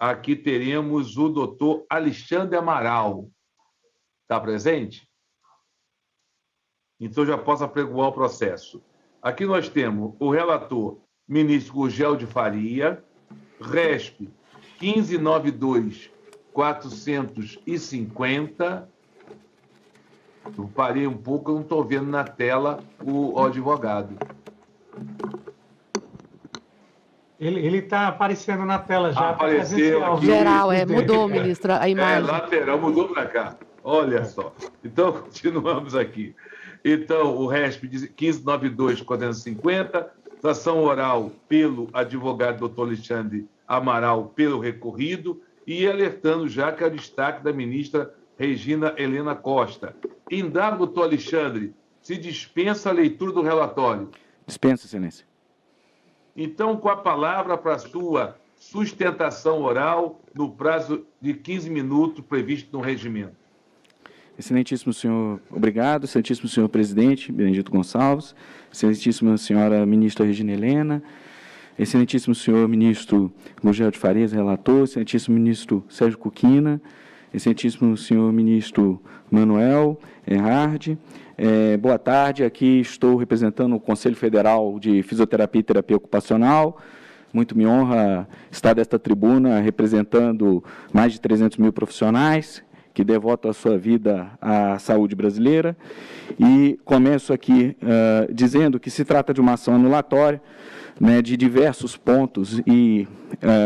aqui teremos o doutor Alexandre Amaral. Está presente? Então, já posso apregoar o processo. Aqui nós temos o relator, ministro Gurgel de Faria, RESP 1592-450. Eu parei um pouco, eu não estou vendo na tela o advogado. Ele está aparecendo na tela já. Apareceu aqui. Geral, mudou, ministro, a imagem. Lateral, mudou para cá. Olha só. Então, continuamos aqui. Então, o RESP 1592-450, tração oral pelo advogado doutor Alexandre Amaral pelo recorrido e alertando já que é o destaque da ministra Regina Helena Costa. Indago, doutor Alexandre, se dispensa a leitura do relatório. Dispensa, excelência. Então, com a palavra para a sua sustentação oral no prazo de 15 minutos previsto no regimento. Excelentíssimo senhor, obrigado. Excelentíssimo senhor presidente, Benedito Gonçalves. Excelentíssima senhora ministra Regina Helena. Excelentíssimo senhor ministro Gurgel de Farias, relator. Excelentíssimo ministro Sérgio Cuquina. Excelentíssimo senhor ministro Manuel Erhard. Boa tarde, aqui estou representando o Conselho Federal de Fisioterapia e Terapia Ocupacional. Muito me honra estar desta tribuna representando mais de 300 mil profissionais que devotam a sua vida à saúde brasileira. E começo aqui dizendo que se trata de uma ação anulatória, né, de diversos pontos e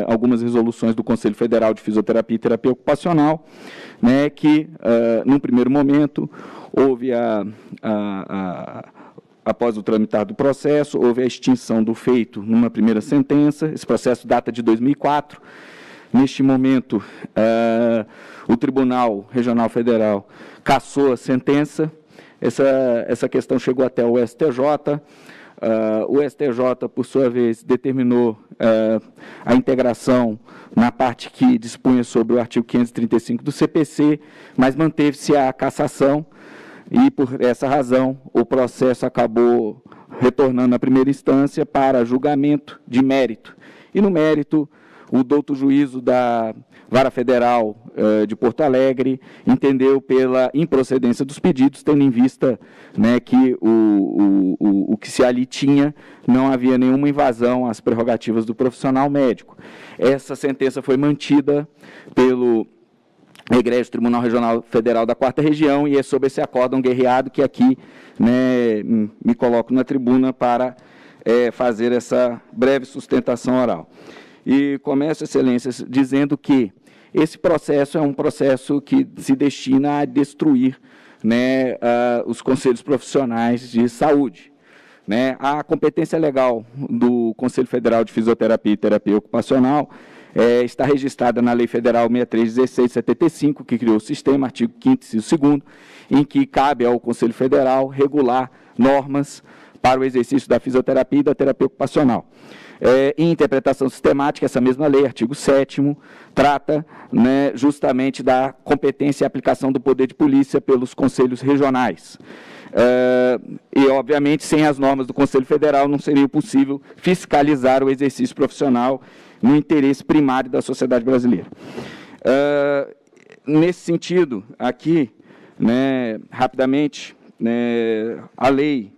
algumas resoluções do Conselho Federal de Fisioterapia e Terapia Ocupacional, né, que, num primeiro momento, houve após o tramitar do processo, houve a extinção do feito numa primeira sentença. Esse processo data de 2004. Neste momento, o Tribunal Regional Federal cassou a sentença. Essa questão chegou até o STJ. O STJ, por sua vez, determinou a integração na parte que dispunha sobre o artigo 535 do CPC, mas manteve-se a cassação e, por essa razão, o processo acabou retornando à primeira instância para julgamento de mérito. E, no mérito, o douto juízo da Vara Federal de Porto Alegre entendeu pela improcedência dos pedidos, tendo em vista, né, que o que se ali tinha não havia nenhuma invasão às prerrogativas do profissional médico. Essa sentença foi mantida pelo Egrégio Tribunal Regional Federal da 4ª Região, e é sob esse acórdão guerreado que aqui, né, me coloco na tribuna para fazer essa breve sustentação oral. E começo, excelências, dizendo que esse processo é um processo que se destina a destruir, né, os conselhos profissionais de saúde. Né? A competência legal do Conselho Federal de Fisioterapia e Terapia Ocupacional está registrada na Lei Federal 63.1675, que criou o sistema, artigo 5º, inciso 2º, em que cabe ao Conselho Federal regular normas para o exercício da fisioterapia e da terapia ocupacional. Em interpretação sistemática, essa mesma lei, artigo 7º, trata, né, justamente da competência e aplicação do poder de polícia pelos conselhos regionais. E, obviamente, sem as normas do Conselho Federal, não seria possível fiscalizar o exercício profissional no interesse primário da sociedade brasileira. Nesse sentido, aqui, né, rapidamente, né, a lei,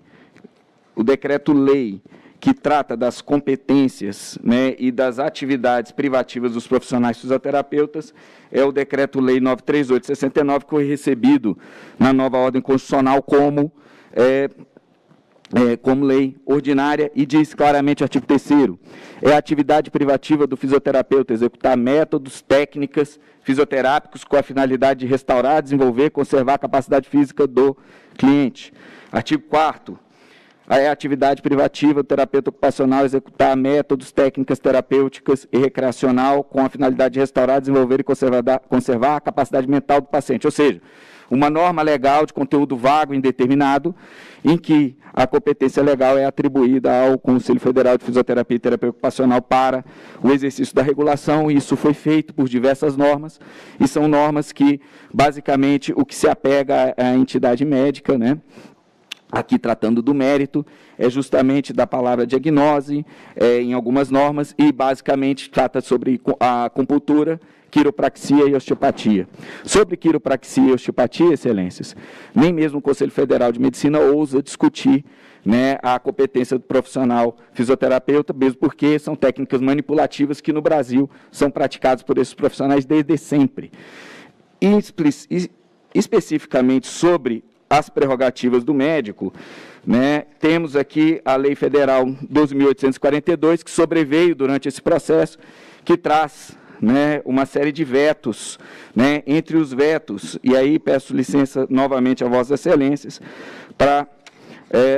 o decreto-lei, que trata das competências, né, e das atividades privativas dos profissionais fisioterapeutas, é o Decreto-Lei 938/69, que foi recebido na nova ordem constitucional como lei ordinária, e diz claramente o artigo 3º, é a atividade privativa do fisioterapeuta executar métodos, técnicas fisioterápicos com a finalidade de restaurar, desenvolver e conservar a capacidade física do cliente. Artigo 4º, é a atividade privativa do terapeuta ocupacional executar métodos, técnicas terapêuticas e recreacional com a finalidade de restaurar, desenvolver e conservar a capacidade mental do paciente. Ou seja, uma norma legal de conteúdo vago e indeterminado, em que a competência legal é atribuída ao Conselho Federal de Fisioterapia e Terapia Ocupacional para o exercício da regulação, e isso foi feito por diversas normas, e são normas que, basicamente, o que se apega à entidade médica, né, aqui tratando do mérito, é justamente da palavra diagnose, em algumas normas, e basicamente trata sobre a acupuntura, quiropraxia e osteopatia. Sobre quiropraxia e osteopatia, excelências, nem mesmo o Conselho Federal de Medicina ousa discutir, né, a competência do profissional fisioterapeuta, mesmo porque são técnicas manipulativas que no Brasil são praticadas por esses profissionais desde sempre. Especificamente sobre as prerrogativas do médico, né, temos aqui a Lei Federal 12.842, que sobreveio durante esse processo, que traz, né, uma série de vetos, né, entre os vetos, e aí peço licença novamente a Vossas Excelências, para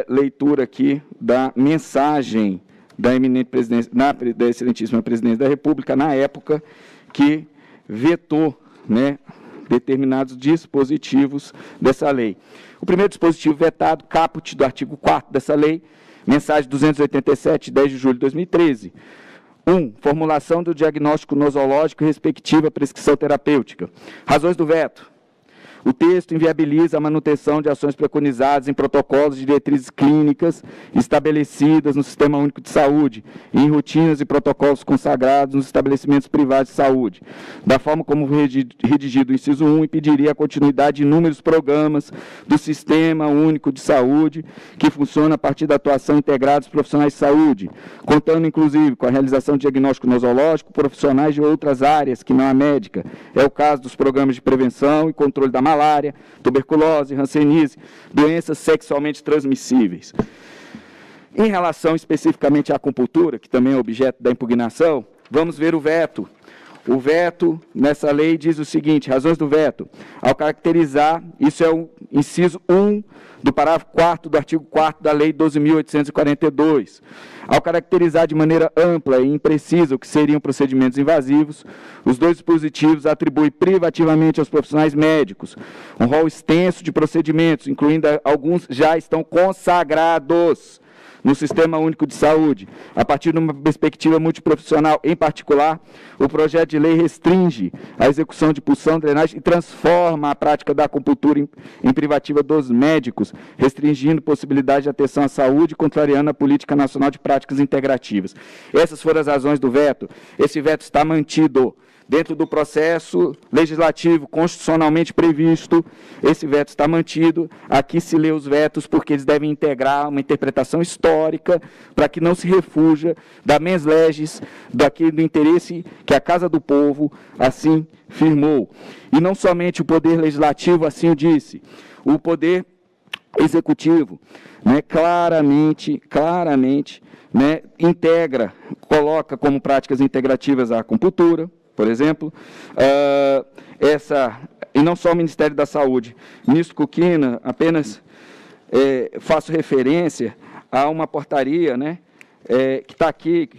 leitura aqui da mensagem da eminente presidência, da excelentíssima presidência da República, na época que vetou, né, determinados dispositivos dessa lei. O primeiro dispositivo vetado, caput do artigo 4º dessa lei, mensagem 287, 10 de julho de 2013. 1. Formulação do diagnóstico nosológico e respectiva prescrição terapêutica. Razões do veto. O texto inviabiliza a manutenção de ações preconizadas em protocolos de diretrizes clínicas estabelecidas no Sistema Único de Saúde e em rotinas e protocolos consagrados nos estabelecimentos privados de saúde, da forma como redigido o inciso 1, impediria a continuidade de inúmeros programas do Sistema Único de Saúde, que funciona a partir da atuação integrada dos profissionais de saúde, contando inclusive com a realização de diagnóstico nosológico por profissionais de outras áreas que não a médica. É o caso dos programas de prevenção e controle da malária, tuberculose, hanseníase, doenças sexualmente transmissíveis. Em relação especificamente à acupuntura, que também é objeto da impugnação, vamos ver o veto. O veto, nessa lei, diz o seguinte, razões do veto. Ao caracterizar, isso é o inciso 1 do parágrafo 4º do artigo 4º da Lei 12.842. Ao caracterizar de maneira ampla e imprecisa o que seriam procedimentos invasivos, os dois dispositivos atribuem privativamente aos profissionais médicos um rol extenso de procedimentos, incluindo alguns já estão consagrados no Sistema Único de Saúde. A partir de uma perspectiva multiprofissional, em particular, o projeto de lei restringe a execução de punção, drenagem e transforma a prática da acupuntura em privativa dos médicos, restringindo possibilidade de atenção à saúde e contrariando a Política Nacional de Práticas Integrativas. Essas foram as razões do veto. Esse veto está mantido dentro do processo legislativo constitucionalmente previsto, esse veto está mantido. Aqui se lê os vetos porque eles devem integrar uma interpretação histórica para que não se refuja da mens legis, do interesse que a Casa do Povo assim firmou. E não somente o Poder Legislativo assim o disse, o Poder Executivo, né, claramente, né, integra, coloca como práticas integrativas a acupuntura, por exemplo, e não só o Ministério da Saúde. Ministro Kukina, apenas faço referência a uma portaria, né, que está aqui,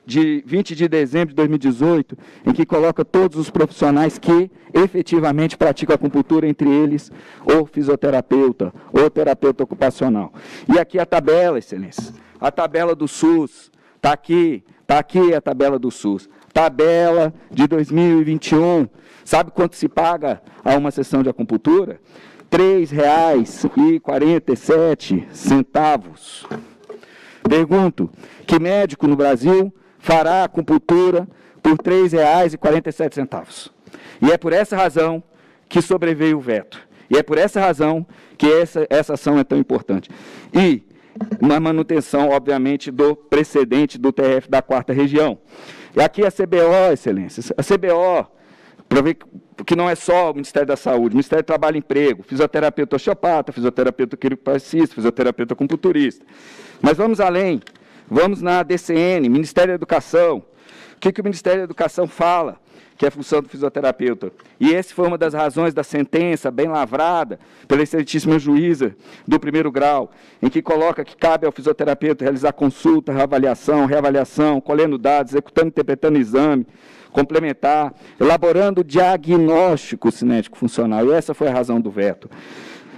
de 20 de dezembro de 2018, em que coloca todos os profissionais que efetivamente praticam acupuntura, entre eles o fisioterapeuta, ou terapeuta ocupacional. E aqui a tabela, excelência, a tabela do SUS, está aqui a tabela do SUS. Tabela de 2021, sabe quanto se paga a uma sessão de acupuntura? R$ 3,47. Pergunto, que médico no Brasil fará acupuntura por R$ 3,47? E é por essa razão que sobreveio o veto. E é por essa razão que essa ação é tão importante. E na manutenção, obviamente, do precedente do TRF da 4ª Região. E aqui a CBO, excelências, a CBO, para ver que não é só o Ministério da Saúde, o Ministério do Trabalho e Emprego, fisioterapeuta osteopata, fisioterapeuta quiropraxista, fisioterapeuta acupunturista. Mas vamos além, vamos na DCN, Ministério da Educação. O que o Ministério da Educação fala? Que é a função do fisioterapeuta. E essa foi uma das razões da sentença, bem lavrada, pela excelentíssima juíza do 1º grau, em que coloca que cabe ao fisioterapeuta realizar consulta, reavaliação, colhendo dados, executando e interpretando exame, complementar, elaborando diagnóstico cinético funcional. E essa foi a razão do veto.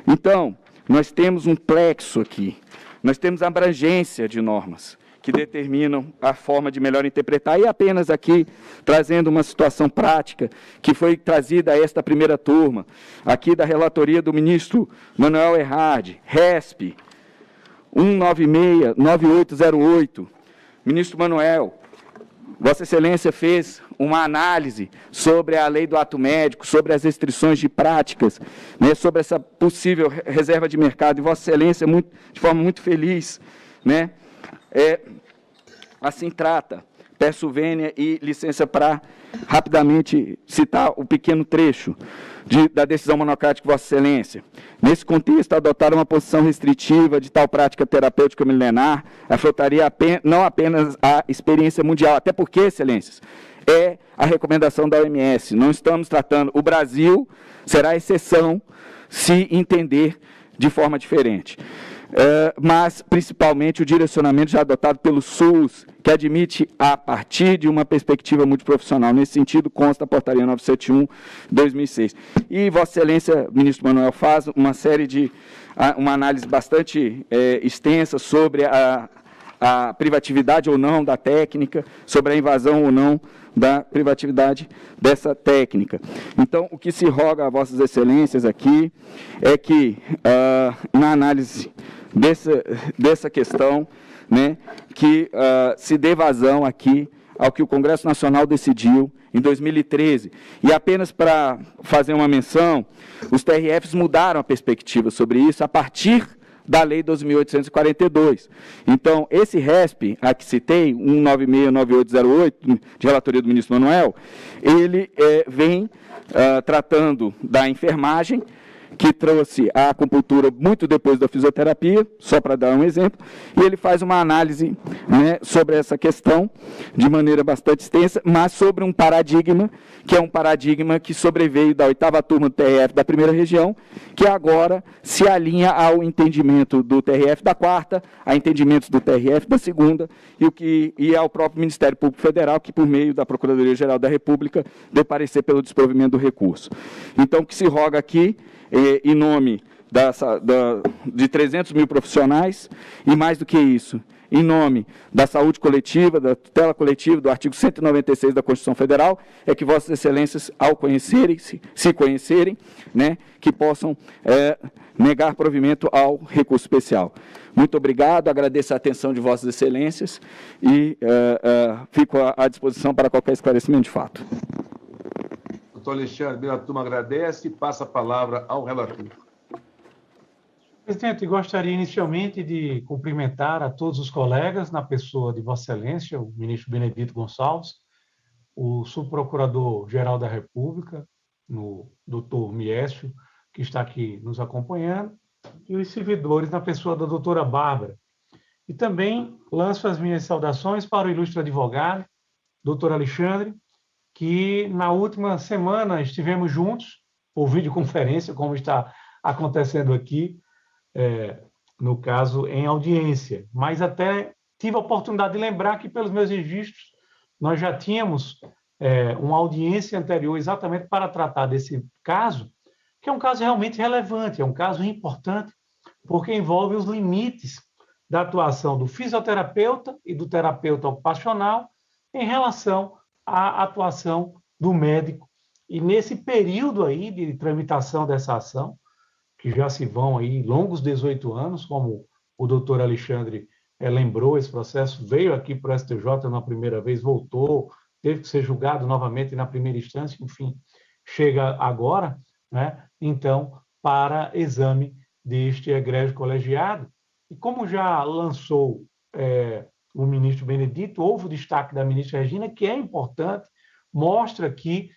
Então, nós temos um plexo aqui, nós temos abrangência de normas que determinam a forma de melhor interpretar, e apenas aqui trazendo uma situação prática que foi trazida a esta primeira turma, aqui da relatoria do ministro Manuel Erhard, RESP, 196-9808, ministro Manuel, Vossa Excelência fez uma análise sobre a lei do ato médico, sobre as restrições de práticas, né, sobre essa possível reserva de mercado, e Vossa Excelência, de forma muito feliz, né, assim trata. Peço vênia e licença para rapidamente citar o pequeno trecho da decisão monocrática de Vossa Excelência. Nesse contexto, adotar uma posição restritiva de tal prática terapêutica milenar afetaria não apenas a experiência mundial, até porque, Excelências, é a recomendação da OMS. Não estamos tratando, o Brasil será exceção se entender de forma diferente. Mas, principalmente, o direcionamento já adotado pelo SUS, que admite, a partir de uma perspectiva multiprofissional. Nesse sentido, consta a portaria 971/2006. E Vossa Excelência, ministro Manuel, faz uma série de, uma análise bastante extensa sobre a privatividade ou não da técnica, sobre a invasão ou não da privatividade dessa técnica. Então, o que se roga a Vossas Excelências aqui é que, na análise dessa questão, né, que se dê vazão aqui ao que o Congresso Nacional decidiu em 2013. E apenas para fazer uma menção, os TRFs mudaram a perspectiva sobre isso a partir da Lei 12.842. Então, esse RESP, a que citei, 196-9808, de relatoria do ministro Manuel, ele vem tratando da enfermagem, que trouxe a acupuntura muito depois da fisioterapia, só para dar um exemplo, e ele faz uma análise, né, sobre essa questão, de maneira bastante extensa, mas sobre um paradigma, que é um paradigma que sobreveio da 8ª turma do TRF da primeira região, que agora se alinha ao entendimento do TRF da 4ª, a entendimentos do TRF da 2ª, e ao próprio Ministério Público Federal, que, por meio da Procuradoria-Geral da República, deu parecer pelo desprovimento do recurso. Então, o que se roga aqui, em nome de 300 mil profissionais, e mais do que isso, em nome da saúde coletiva, da tutela coletiva, do artigo 196 da Constituição Federal, é que Vossas Excelências, ao conhecerem, se conhecerem, né, que possam negar provimento ao recurso especial. Muito obrigado, agradeço a atenção de Vossas Excelências e fico à disposição para qualquer esclarecimento de fato. Doutor Alexandre, a turma agradece e passa a palavra ao relator. Presidente, gostaria inicialmente de cumprimentar a todos os colegas, na pessoa de Vossa Excelência, o ministro Benedito Gonçalves, o subprocurador-geral da República, o doutor Miécio, que está aqui nos acompanhando, e os servidores, na pessoa da doutora Bárbara. E também lanço as minhas saudações para o ilustre advogado, doutor Alexandre, que na última semana estivemos juntos, por videoconferência, como está acontecendo aqui, no caso, em audiência. Mas até tive a oportunidade de lembrar que, pelos meus registros, nós já tínhamos uma audiência anterior exatamente para tratar desse caso, que é um caso realmente relevante, é um caso importante, porque envolve os limites da atuação do fisioterapeuta e do terapeuta ocupacional em relação à atuação do médico. E nesse período aí de tramitação dessa ação, que já se vão aí longos 18 anos, como o doutor Alexandre lembrou, esse processo veio aqui para o STJ na primeira vez, voltou, teve que ser julgado novamente na primeira instância, enfim, chega agora, né, então, para exame deste egrégio colegiado. E como já lançou o ministro Benedito, houve o destaque da ministra Regina, que é importante, mostra aqui,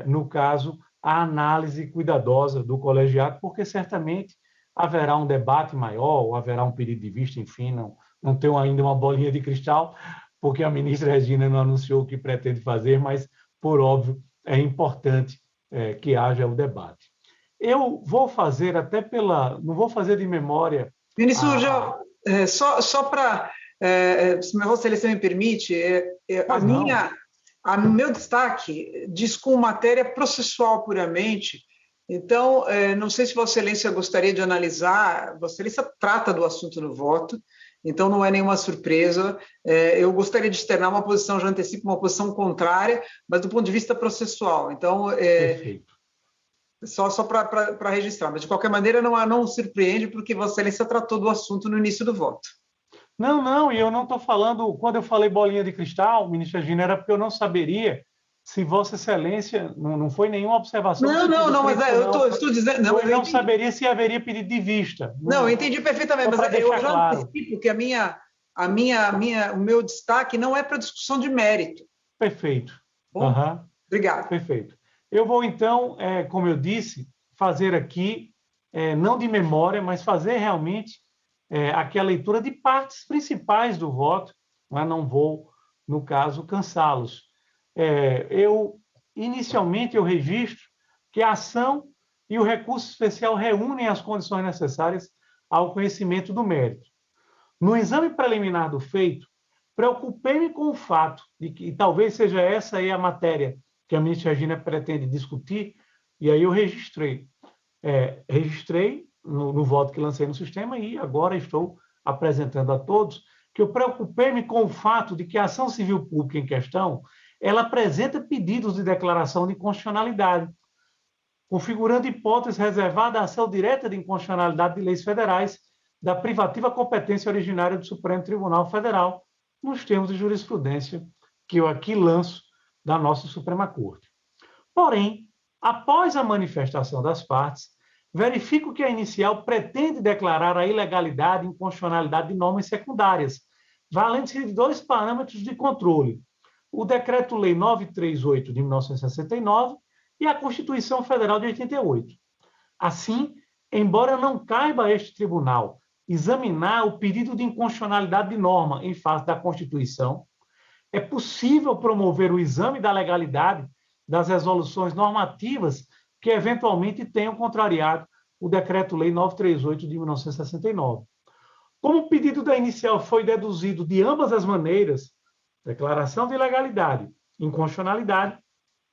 no caso, a análise cuidadosa do colegiado, porque certamente haverá um debate maior, ou haverá um pedido de vista, enfim, não tenho ainda uma bolinha de cristal, porque a ministra Regina não anunciou o que pretende fazer, mas, por óbvio, é importante que haja o debate. Eu vou fazer não vou fazer de memória... Ministro, só para... se Vossa Excelência me permite, o meu destaque diz com matéria processual puramente. Então, não sei se Vossa Excelência gostaria de analisar, Vossa Excelência trata do assunto no voto, então não é nenhuma surpresa. Eu gostaria de externar uma posição, já antecipo, uma posição contrária, mas do ponto de vista processual. Então, Perfeito. Só para registrar, mas de qualquer maneira não surpreende, porque Vossa Excelência tratou do assunto no início do voto. Não, e eu não estou falando, quando eu falei bolinha de cristal, ministra Regina, era porque eu não saberia se Vossa Excelência, não foi nenhuma observação. Não, mas eu estou dizendo... Eu não saberia se haveria pedido de vista. Não, eu entendi perfeitamente, mas eu já antecipo que o meu destaque não é para discussão de mérito. Perfeito. Obrigado. Perfeito. Eu vou, então, como eu disse, fazer aqui, não de memória, mas fazer realmente aqui a leitura de partes principais do voto, mas não vou, no caso, cansá-los. Inicialmente, eu registro que a ação e o recurso especial reúnem as condições necessárias ao conhecimento do mérito. No exame preliminar do feito, preocupei-me com o fato de que, e talvez seja essa aí a matéria que a ministra Regina pretende discutir, e aí eu registrei. Registrei no voto que lancei no sistema e agora estou apresentando a todos que eu preocupei-me com o fato de que a ação civil pública em questão, ela apresenta pedidos de declaração de inconstitucionalidade, configurando hipótese reservada à ação direta de inconstitucionalidade de leis federais da privativa competência originária do Supremo Tribunal Federal, nos termos de jurisprudência que eu aqui lanço da nossa Suprema Corte. Porém, após a manifestação das partes, verifico que a inicial pretende declarar a ilegalidade e inconstitucionalidade de normas secundárias, valendo-se de dois parâmetros de controle: o Decreto-Lei 938 de 1969 e a Constituição Federal de 88. Assim, embora não caiba a este tribunal examinar o pedido de inconstitucionalidade de norma em face da Constituição, é possível promover o exame da legalidade das resoluções normativas que eventualmente tenham contrariado o Decreto-Lei 938 de 1969. Como o pedido da inicial foi deduzido de ambas as maneiras, declaração de ilegalidade, inconstitucionalidade,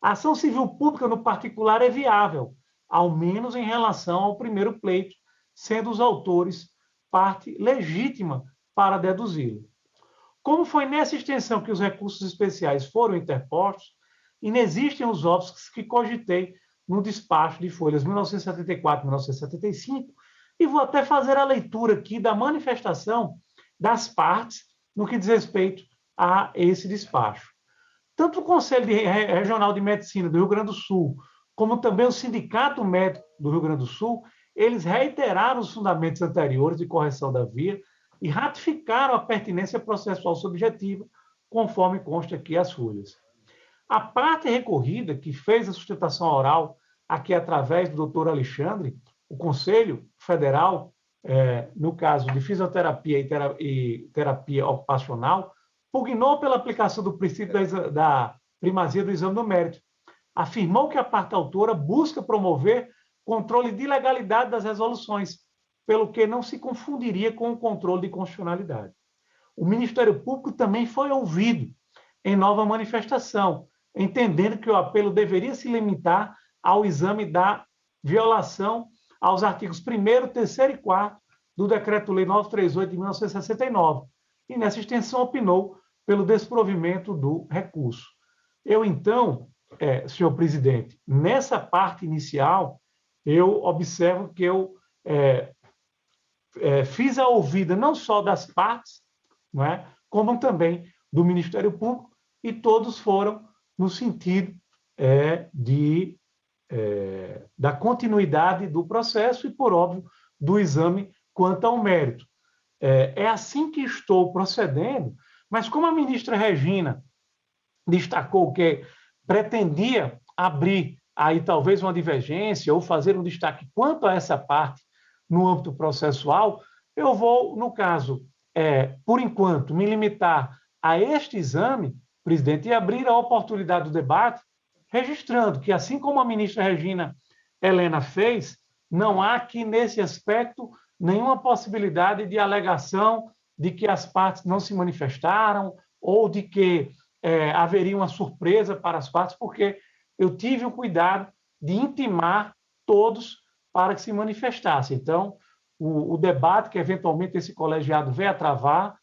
a ação civil pública no particular é viável, ao menos em relação ao primeiro pleito, sendo os autores parte legítima para deduzi-lo. Como foi nessa extensão que os recursos especiais foram interpostos, inexistem os óbices que cogitei no despacho de folhas 1974 e 1975, e vou até fazer a leitura aqui da manifestação das partes no que diz respeito a esse despacho. Tanto o Conselho Regional de Medicina do Rio Grande do Sul, como também o Sindicato Médico do Rio Grande do Sul, eles reiteraram os fundamentos anteriores de correção da via e ratificaram a pertinência processual subjetiva, conforme consta aqui as folhas. A parte recorrida, que fez a sustentação oral aqui através do doutor Alexandre, o Conselho Federal, no caso de fisioterapia e terapia ocupacional, pugnou pela aplicação do princípio da primazia do exame do mérito. Afirmou que a parte autora busca promover controle de legalidade das resoluções, pelo que não se confundiria com o controle de constitucionalidade. O Ministério Público também foi ouvido em nova manifestação, entendendo que o apelo deveria se limitar ao exame da violação aos artigos 1º, 3º e 4º do Decreto-Lei 938 de 1969, e nessa extensão opinou pelo desprovimento do recurso. Eu, então, senhor presidente, nessa parte inicial, eu observo que eu fiz a ouvida não só das partes, não é, como também do Ministério Público, e todos foram no sentido da continuidade do processo e, por óbvio, do exame quanto ao mérito. É assim que estou procedendo, mas como a ministra Regina destacou que pretendia abrir aí talvez uma divergência ou fazer um destaque quanto a essa parte no âmbito processual, eu vou, no caso, por enquanto, me limitar a este exame, presidente, e abrir a oportunidade do debate, registrando que, assim como a ministra Regina Helena fez, não há aqui, nesse aspecto, nenhuma possibilidade de alegação de que as partes não se manifestaram ou de que haveria uma surpresa para as partes, porque eu tive o cuidado de intimar todos para que se manifestassem. Então, o debate que, eventualmente, esse colegiado venha a travar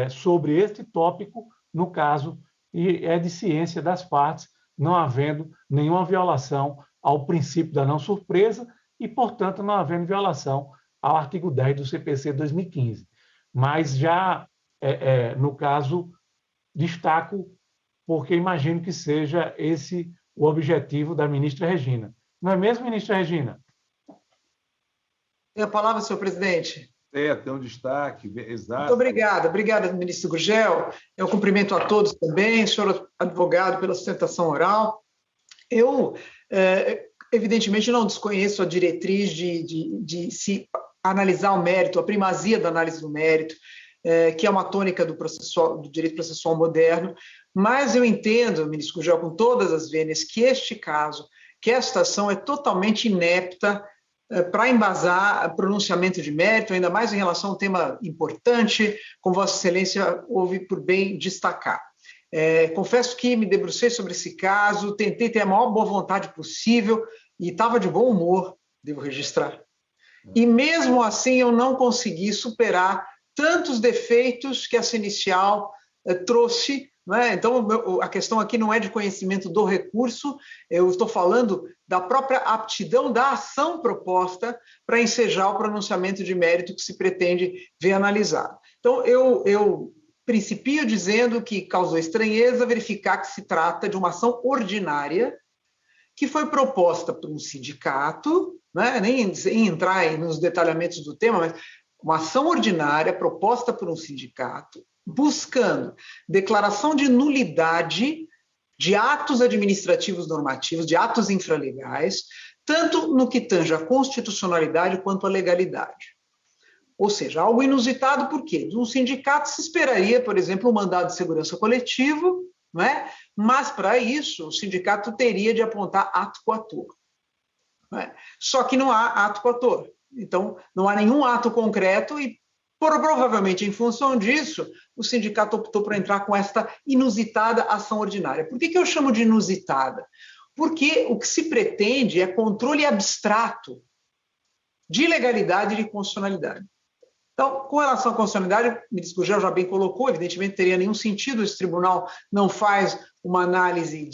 sobre este tópico, no caso, é de ciência das partes, não havendo nenhuma violação ao princípio da não surpresa e, portanto, não havendo violação ao artigo 10 do CPC 2015. Mas já, no caso, destaco porque imagino que seja esse o objetivo da ministra Regina. Não é mesmo, ministra Regina? Tem a palavra, senhor presidente. Tem um destaque, exato. Muito obrigada, ministro Gurgel. Eu cumprimento a todos também, senhor advogado, pela sustentação oral. Eu, evidentemente, não desconheço a diretriz de se analisar o mérito, a primazia da análise do mérito, que é uma tônica do direito processual moderno, mas eu entendo, ministro Gurgel, com todas as vênias, que este caso, que esta ação é totalmente inepta para embasar pronunciamento de mérito, ainda mais em relação a um tema importante, como Vossa Excelência houve por bem destacar. Confesso que me debrucei sobre esse caso, tentei ter a maior boa vontade possível e estava de bom humor, devo registrar. E mesmo assim eu não consegui superar tantos defeitos que essa inicial trouxe. Não é? Então, a questão aqui não é de conhecimento do recurso, eu estou falando da própria aptidão da ação proposta para ensejar o pronunciamento de mérito que se pretende ver analisado. Então, eu principio dizendo que causou estranheza verificar que se trata de uma ação ordinária que foi proposta por um sindicato, né? Nem entrar nos detalhamentos do tema, mas uma ação ordinária proposta por um sindicato, buscando declaração de nulidade de atos administrativos normativos, de atos infralegais, tanto no que tange à constitucionalidade quanto à legalidade. Ou seja, algo inusitado, por quê? De um sindicato se esperaria, por exemplo, um mandado de segurança coletivo, não é? Mas, para isso, o sindicato teria de apontar ato coator. Não é? Só que não há ato coator. Então, não há nenhum ato concreto e, provavelmente, em função disso, o sindicato optou por entrar com esta inusitada ação ordinária. Por que eu chamo de inusitada? Porque o que se pretende é controle abstrato de legalidade e de constitucionalidade. Então, com relação à constitucionalidade, o ministro Gurgel já bem colocou, evidentemente não teria nenhum sentido, esse tribunal não faz uma análise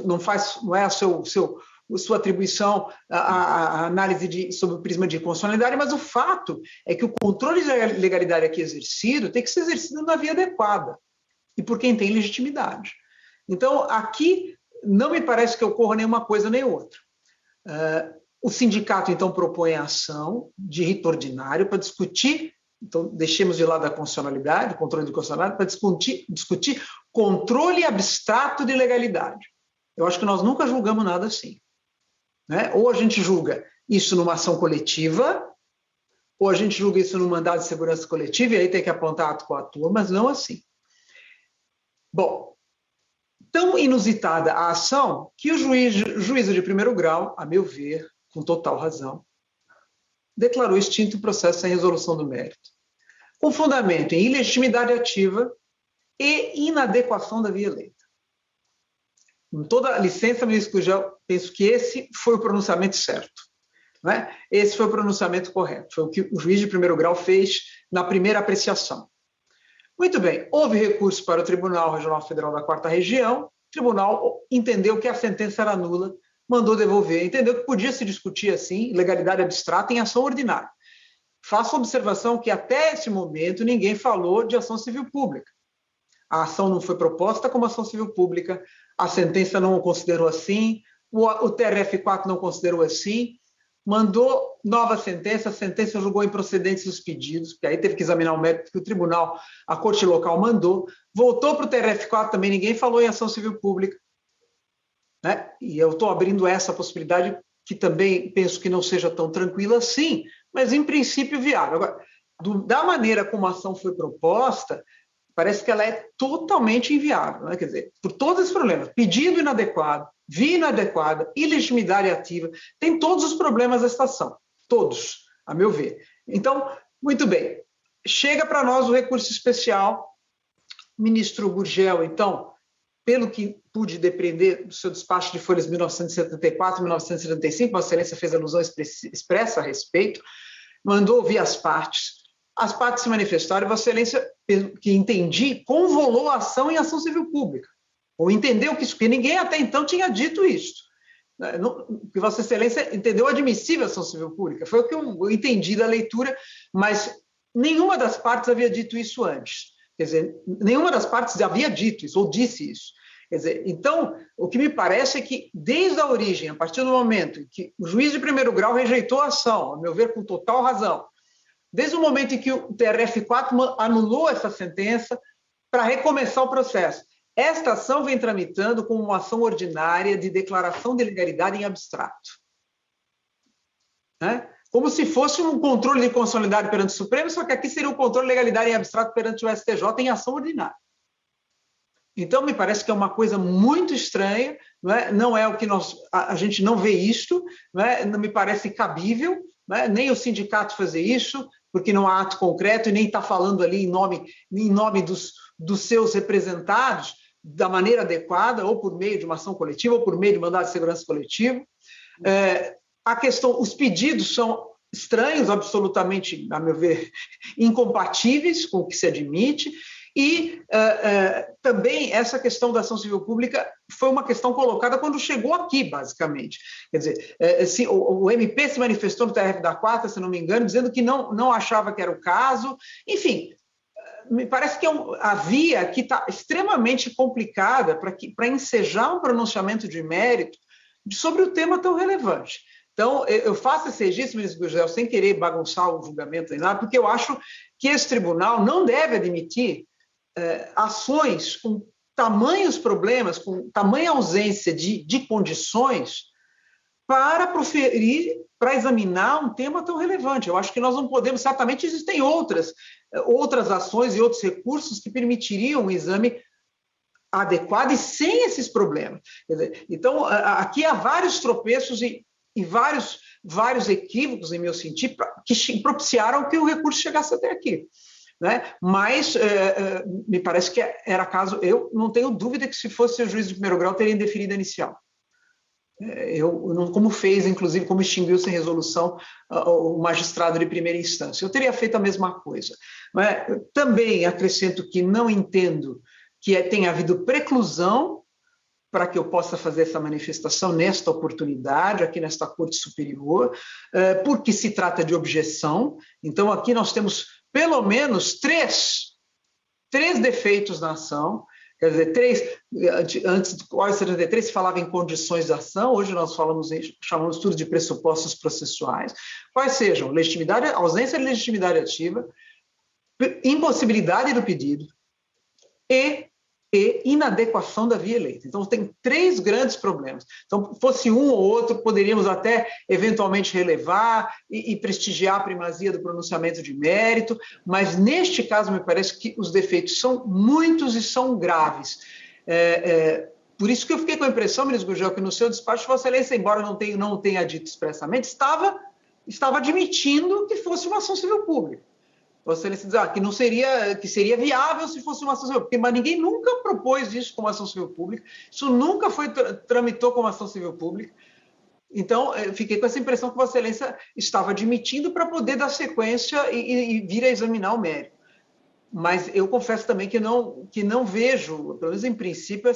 não é a sua atribuição a análise sob o prisma de constitucionalidade, mas o fato é que o controle de legalidade aqui exercido tem que ser exercido na via adequada e por quem tem legitimidade. Então, aqui não me parece que ocorra nenhuma coisa nem outra. O sindicato, então, propõe a ação de rito ordinário para discutir, então, deixemos de lado a constitucionalidade, o controle de constitucionalidade, para discutir controle abstrato de legalidade. Eu acho que nós nunca julgamos nada assim. Né? Ou a gente julga isso numa ação coletiva, ou a gente julga isso num mandado de segurança coletiva, e aí tem que apontar ato coator, mas não assim. Bom, tão inusitada a ação que o juízo de primeiro grau, a meu ver, com total razão, declarou extinto o processo sem resolução do mérito, com fundamento em ilegitimidade ativa e inadequação da via eleita. Com toda a licença, ministro Gurgel, penso que esse foi o pronunciamento certo. Não é? Esse foi o pronunciamento correto. Foi o que o juiz de primeiro grau fez na primeira apreciação. Muito bem, houve recurso para o Tribunal Regional Federal da 4ª Região, o tribunal entendeu que a sentença era nula, mandou devolver, entendeu que podia se discutir assim, legalidade abstrata em ação ordinária. Faço observação que até esse momento ninguém falou de ação civil pública. A ação não foi proposta como ação civil pública, a sentença não o considerou assim, o TRF4 não considerou assim, mandou nova sentença, a sentença julgou improcedentes os pedidos, porque aí teve que examinar o mérito que o tribunal, a corte local mandou, voltou para o TRF4 também, ninguém falou em ação civil pública. Né? E eu estou abrindo essa possibilidade, que também penso que não seja tão tranquila assim, mas em princípio viável. Agora, da maneira como a ação foi proposta, parece que ela é totalmente inviável. Né? Quer dizer, por todos esses problemas, pedido inadequado, via inadequada, ilegitimidade ativa, tem todos os problemas desta ação, todos, a meu ver. Então, muito bem, chega para nós o recurso especial, ministro Gurgel, então, pelo que pude depreender do seu despacho de folhas 1974 e 1975, Vossa Excelência fez alusão expressa a respeito, mandou ouvir as partes se manifestaram, Vossa Excelência, que entendi, convolou a ação em ação civil pública, ou entendeu que isso, porque ninguém até então tinha dito isso. que Vossa Excelência entendeu admissível a ação civil pública. Foi o que eu entendi da leitura, mas nenhuma das partes havia dito isso antes. Quer dizer, nenhuma das partes havia dito isso, ou disse isso. Quer dizer, então, o que me parece é que, desde a origem, a partir do momento em que o juiz de primeiro grau rejeitou a ação, a meu ver, com total razão, desde o momento em que o TRF4 anulou essa sentença para recomeçar o processo, esta ação vem tramitando como uma ação ordinária de declaração de ilegalidade em abstrato. Né? Como se fosse um controle de constitucionalidade perante o Supremo, só que aqui seria um controle de legalidade em abstrato perante o STJ em ação ordinária. Então, me parece que é uma coisa muito estranha, não é o que a gente não vê isto, não me parece cabível, nem o sindicato fazer isso, porque não há ato concreto e nem está falando ali em nome dos seus representados da maneira adequada, ou por meio de uma ação coletiva, ou por meio de mandado de segurança coletivo. A questão, os pedidos são estranhos, absolutamente, a meu ver, incompatíveis com o que se admite, e também essa questão da ação civil pública foi uma questão colocada quando chegou aqui, basicamente. Quer dizer, o MP se manifestou no TRF da 4ª, se não me engano, dizendo que não achava que era o caso. Enfim, me parece que a via aqui está extremamente complicada para ensejar um pronunciamento de mérito sobre o tema tão relevante. Então, eu faço esse registro, ministro Gurgel, sem querer bagunçar o julgamento nem nada, porque eu acho que esse tribunal não deve admitir ações com tamanhos problemas, com tamanha ausência de condições para proferir, para examinar um tema tão relevante. Eu acho que nós não podemos, certamente existem outras ações e outros recursos que permitiriam um exame adequado e sem esses problemas. Quer dizer, então, aqui há vários tropeços e vários equívocos, em meu sentido, que propiciaram que o recurso chegasse até aqui. Né? Mas me parece que era caso, eu não tenho dúvida que se fosse o juiz de primeiro grau teria indeferido a inicial. Como fez, inclusive, como extinguiu-se em resolução o magistrado de primeira instância. Eu teria feito a mesma coisa. Também acrescento que não entendo que tenha havido preclusão para que eu possa fazer essa manifestação nesta oportunidade, aqui nesta Corte Superior, porque se trata de objeção. Então, aqui nós temos pelo menos três defeitos na ação. Quer dizer, antes do Código 73 se falava em condições de ação, hoje nós chamamos tudo de pressupostos processuais. Quais sejam? Legitimidade, ausência de legitimidade ativa, impossibilidade do pedido e inadequação da via eleita. Então, tem 3 grandes problemas. Então, fosse um ou outro, poderíamos até eventualmente relevar e prestigiar a primazia do pronunciamento de mérito, mas neste caso me parece que os defeitos são muitos e são graves. Por isso que eu fiquei com a impressão, ministro Gurgel, que no seu despacho, Vossa Excelência, embora não tenha dito expressamente, estava admitindo que fosse uma ação civil pública. Vossa Excelência diz que seria viável se fosse uma ação civil pública, mas ninguém nunca propôs isso como ação civil pública, isso nunca tramitou como ação civil pública. Então, eu fiquei com essa impressão que Vossa Excelência estava admitindo para poder dar sequência e vir a examinar o mérito. Mas eu confesso também que não vejo, pelo menos em princípio,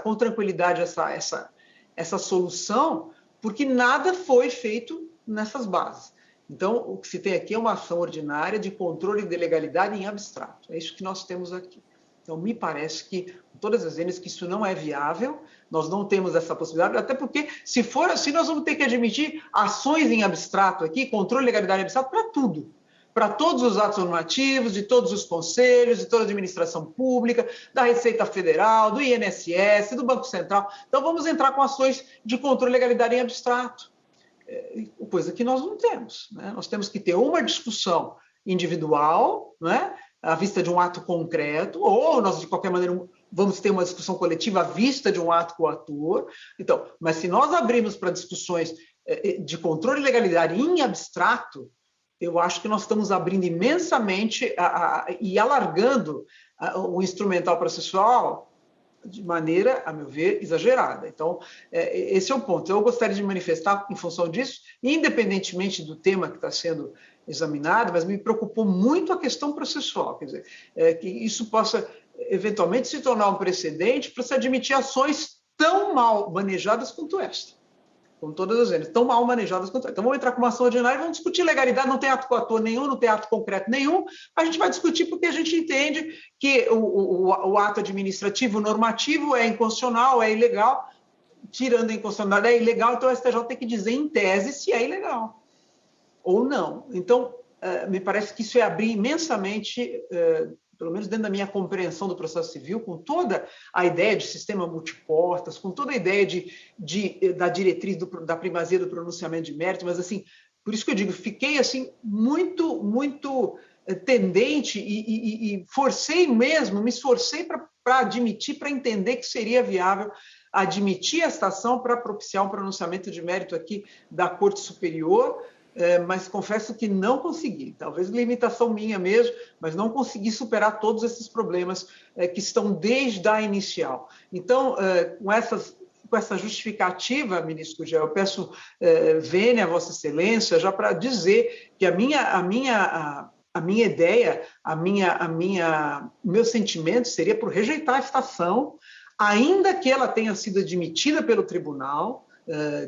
com tranquilidade essa solução, porque nada foi feito nessas bases. Então, o que se tem aqui é uma ação ordinária de controle de legalidade em abstrato. É isso que nós temos aqui. Então, me parece que, com todas as vezes, que isso não é viável, nós não temos essa possibilidade, até porque, se for assim, nós vamos ter que admitir ações em abstrato aqui, controle de legalidade em abstrato, para tudo. Para todos os atos normativos, de todos os conselhos, de toda a administração pública, da Receita Federal, do INSS, do Banco Central. Então, vamos entrar com ações de controle de legalidade em abstrato. Coisa que nós não temos. Né? Nós temos que ter uma discussão individual, né, à vista de um ato concreto, ou nós, de qualquer maneira, vamos ter uma discussão coletiva à vista de um ato coator. Então, mas se nós abrirmos para discussões de controle de legalidade em abstrato, eu acho que nós estamos abrindo imensamente e alargando o instrumental processual de maneira, a meu ver, exagerada. Então, esse é o ponto. Eu gostaria de manifestar, em função disso, independentemente do tema que está sendo examinado, mas me preocupou muito a questão processual, quer dizer, que isso possa, eventualmente, se tornar um precedente para se admitir ações tão mal manejadas quanto esta. com todas as vezes, tão mal manejadas quanto. Então, vamos entrar com uma ação ordinária e vamos discutir legalidade, não tem ato coator nenhum, não tem ato concreto nenhum, a gente vai discutir porque a gente entende que o ato administrativo normativo é inconstitucional, é ilegal, tirando a inconstitucionalidade é ilegal, então o STJ tem que dizer em tese se é ilegal ou não. Então, me parece que isso é abrir imensamente, pelo menos dentro da minha compreensão do processo civil, com toda a ideia de sistema multiportas, com toda a ideia da diretriz da primazia do pronunciamento de mérito, mas assim, por isso que eu digo, fiquei assim muito tendente e me esforcei para admitir, para entender que seria viável admitir esta ação para propiciar um pronunciamento de mérito aqui da Corte Superior, mas confesso que não consegui, talvez limitação minha mesmo, mas não consegui superar todos esses problemas que estão desde a inicial. Então, com essa justificativa, ministro Gugel, eu peço vênia a Vossa Excelência já para dizer que a minha ideia, o meu sentimento seria por rejeitar esta ação, ainda que ela tenha sido admitida pelo tribunal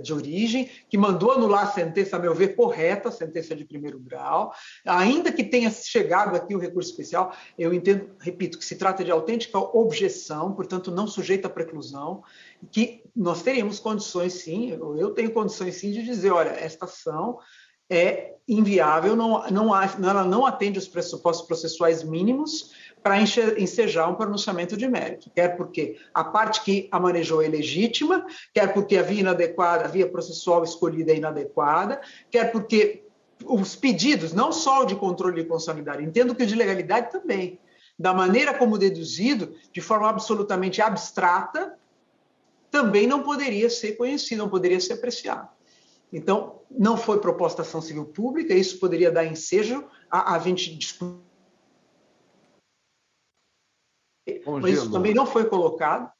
de origem, que mandou anular a sentença, a meu ver, correta, a sentença de primeiro grau, ainda que tenha chegado aqui o recurso especial, eu entendo, repito, que se trata de autêntica objeção, portanto, não sujeita à preclusão, que nós teríamos condições, sim, eu tenho condições, sim, de dizer, olha, esta ação é inviável, ela não atende os pressupostos processuais mínimos para ensejar um pronunciamento de mérito, quer porque a parte que a manejou é legítima, quer porque a via inadequada, a via processual escolhida é inadequada, quer porque os pedidos, não só o de controle de constitucionalidade, entendo que o de legalidade também, da maneira como deduzido, de forma absolutamente abstrata, também não poderia ser conhecido, não poderia ser apreciado. Então, não foi proposta ação civil pública, isso poderia dar ensejo a gente discutir. Mas isso também não foi colocado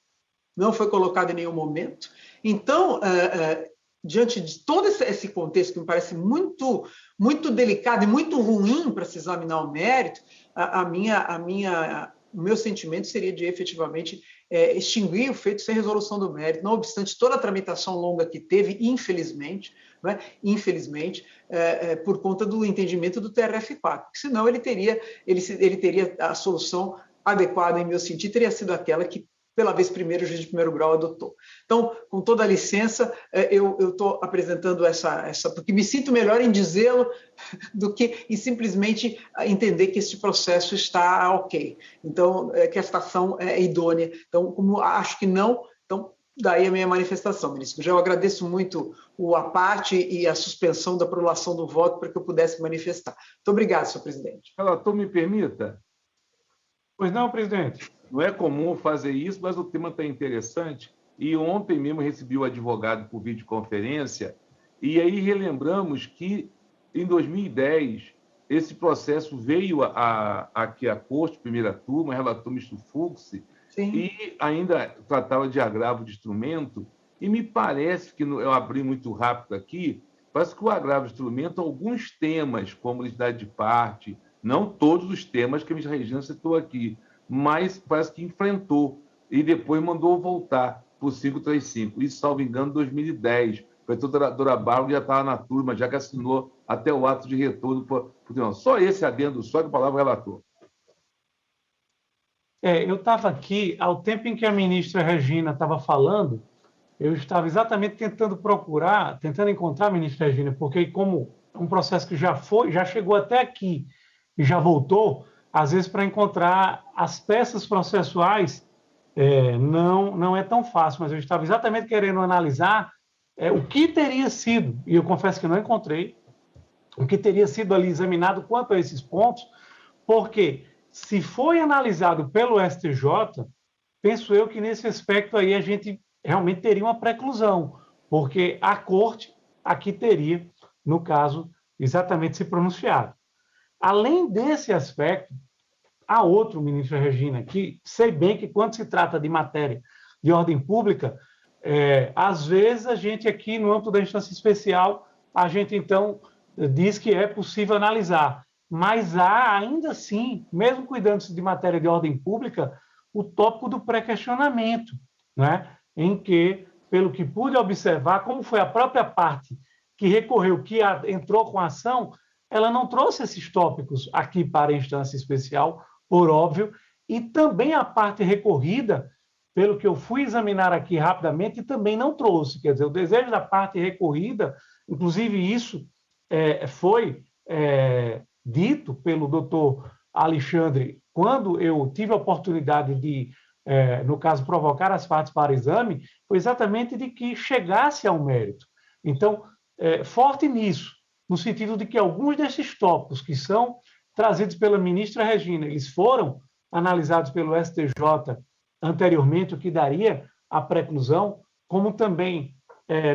em nenhum momento. Então, diante de todo esse contexto que me parece muito delicado e muito ruim para se examinar o mérito, o meu sentimento seria de efetivamente extinguir o feito sem resolução do mérito, não obstante toda a tramitação longa que teve, infelizmente, né? Por conta do entendimento do TRF4, porque senão ele teria a solução adequada, em meu sentido, teria sido aquela que, pela vez primeira, o juiz de primeiro grau adotou. Então, com toda a licença, eu estou apresentando essa, porque me sinto melhor em dizê-lo do que em simplesmente entender que esse processo está ok. Então, que esta ação é idônea. Então, como acho que não, então, daí a minha manifestação, ministro. Já eu agradeço muito a parte e a suspensão da prolação do voto para que eu pudesse manifestar. Muito obrigado, senhor presidente. Relator, me permita? Pois não, presidente. Não é comum fazer isso, mas o tema está interessante. E ontem mesmo recebi o advogado por videoconferência, e aí relembramos que, em 2010, esse processo veio aqui à Corte, primeira turma, relator ministro Fux, e ainda tratava de agravo de instrumento, e me parece que, eu abri muito rápido aqui, parece que o agravo de instrumento, alguns temas, como legitimidade de parte, não todos os temas que a ministra Regina citou aqui, mas parece que enfrentou e depois mandou voltar para o 535. Isso, salvo engano, em 2010. A doutora Barro já estava na turma, já que assinou até o ato de retorno para o tribunal. Só esse adendo, só que a palavra relator. Eu estava aqui, ao tempo em que a ministra Regina estava falando, eu estava exatamente tentando encontrar a ministra Regina, porque como um processo que já chegou até aqui e já voltou, às vezes para encontrar as peças processuais não é tão fácil, mas eu estava exatamente querendo analisar o que teria sido, e eu confesso que não encontrei, o que teria sido ali examinado quanto a esses pontos, porque se foi analisado pelo STJ, penso eu que nesse aspecto aí a gente realmente teria uma preclusão, porque a Corte aqui teria, no caso, exatamente se pronunciado. Além desse aspecto, há outro, ministra Regina, que sei bem que quando se trata de matéria de ordem pública, às vezes a gente aqui, no âmbito da instância especial, a gente então diz que é possível analisar, mas há ainda assim, mesmo cuidando-se de matéria de ordem pública, o tópico do pré-questionamento, né? Em que pelo que pude observar, como foi a própria parte que recorreu, que entrou com a ação, ela não trouxe esses tópicos aqui para a instância especial, por óbvio, e também a parte recorrida, pelo que eu fui examinar aqui rapidamente, também não trouxe. Quer dizer, o desejo da parte recorrida, inclusive isso foi dito pelo doutor Alexandre, quando eu tive a oportunidade de, no caso, provocar as partes para exame, foi exatamente de que chegasse ao mérito. Então, forte nisso, no sentido de que alguns desses tópicos que são trazidos pela ministra Regina, eles foram analisados pelo STJ anteriormente, o que daria a preclusão, como também,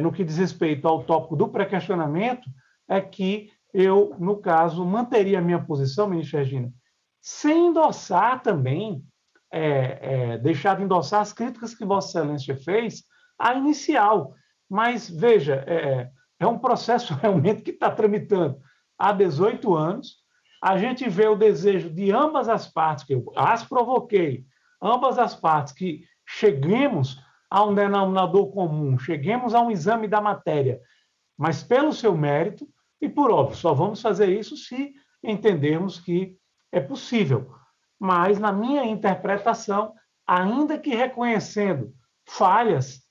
no que diz respeito ao tópico do pré-questionamento, é que eu, no caso, manteria a minha posição, ministra Regina, sem endossar também, deixar de endossar as críticas que Vossa Excelência fez à inicial. Mas, veja, é um processo realmente que está tramitando há 18 anos. A gente vê o desejo de ambas as partes, que eu as provoquei, ambas as partes, que cheguemos a um denominador comum, cheguemos a um exame da matéria, mas pelo seu mérito, e por óbvio, só vamos fazer isso se entendermos que é possível. Mas, na minha interpretação, ainda que reconhecendo falhas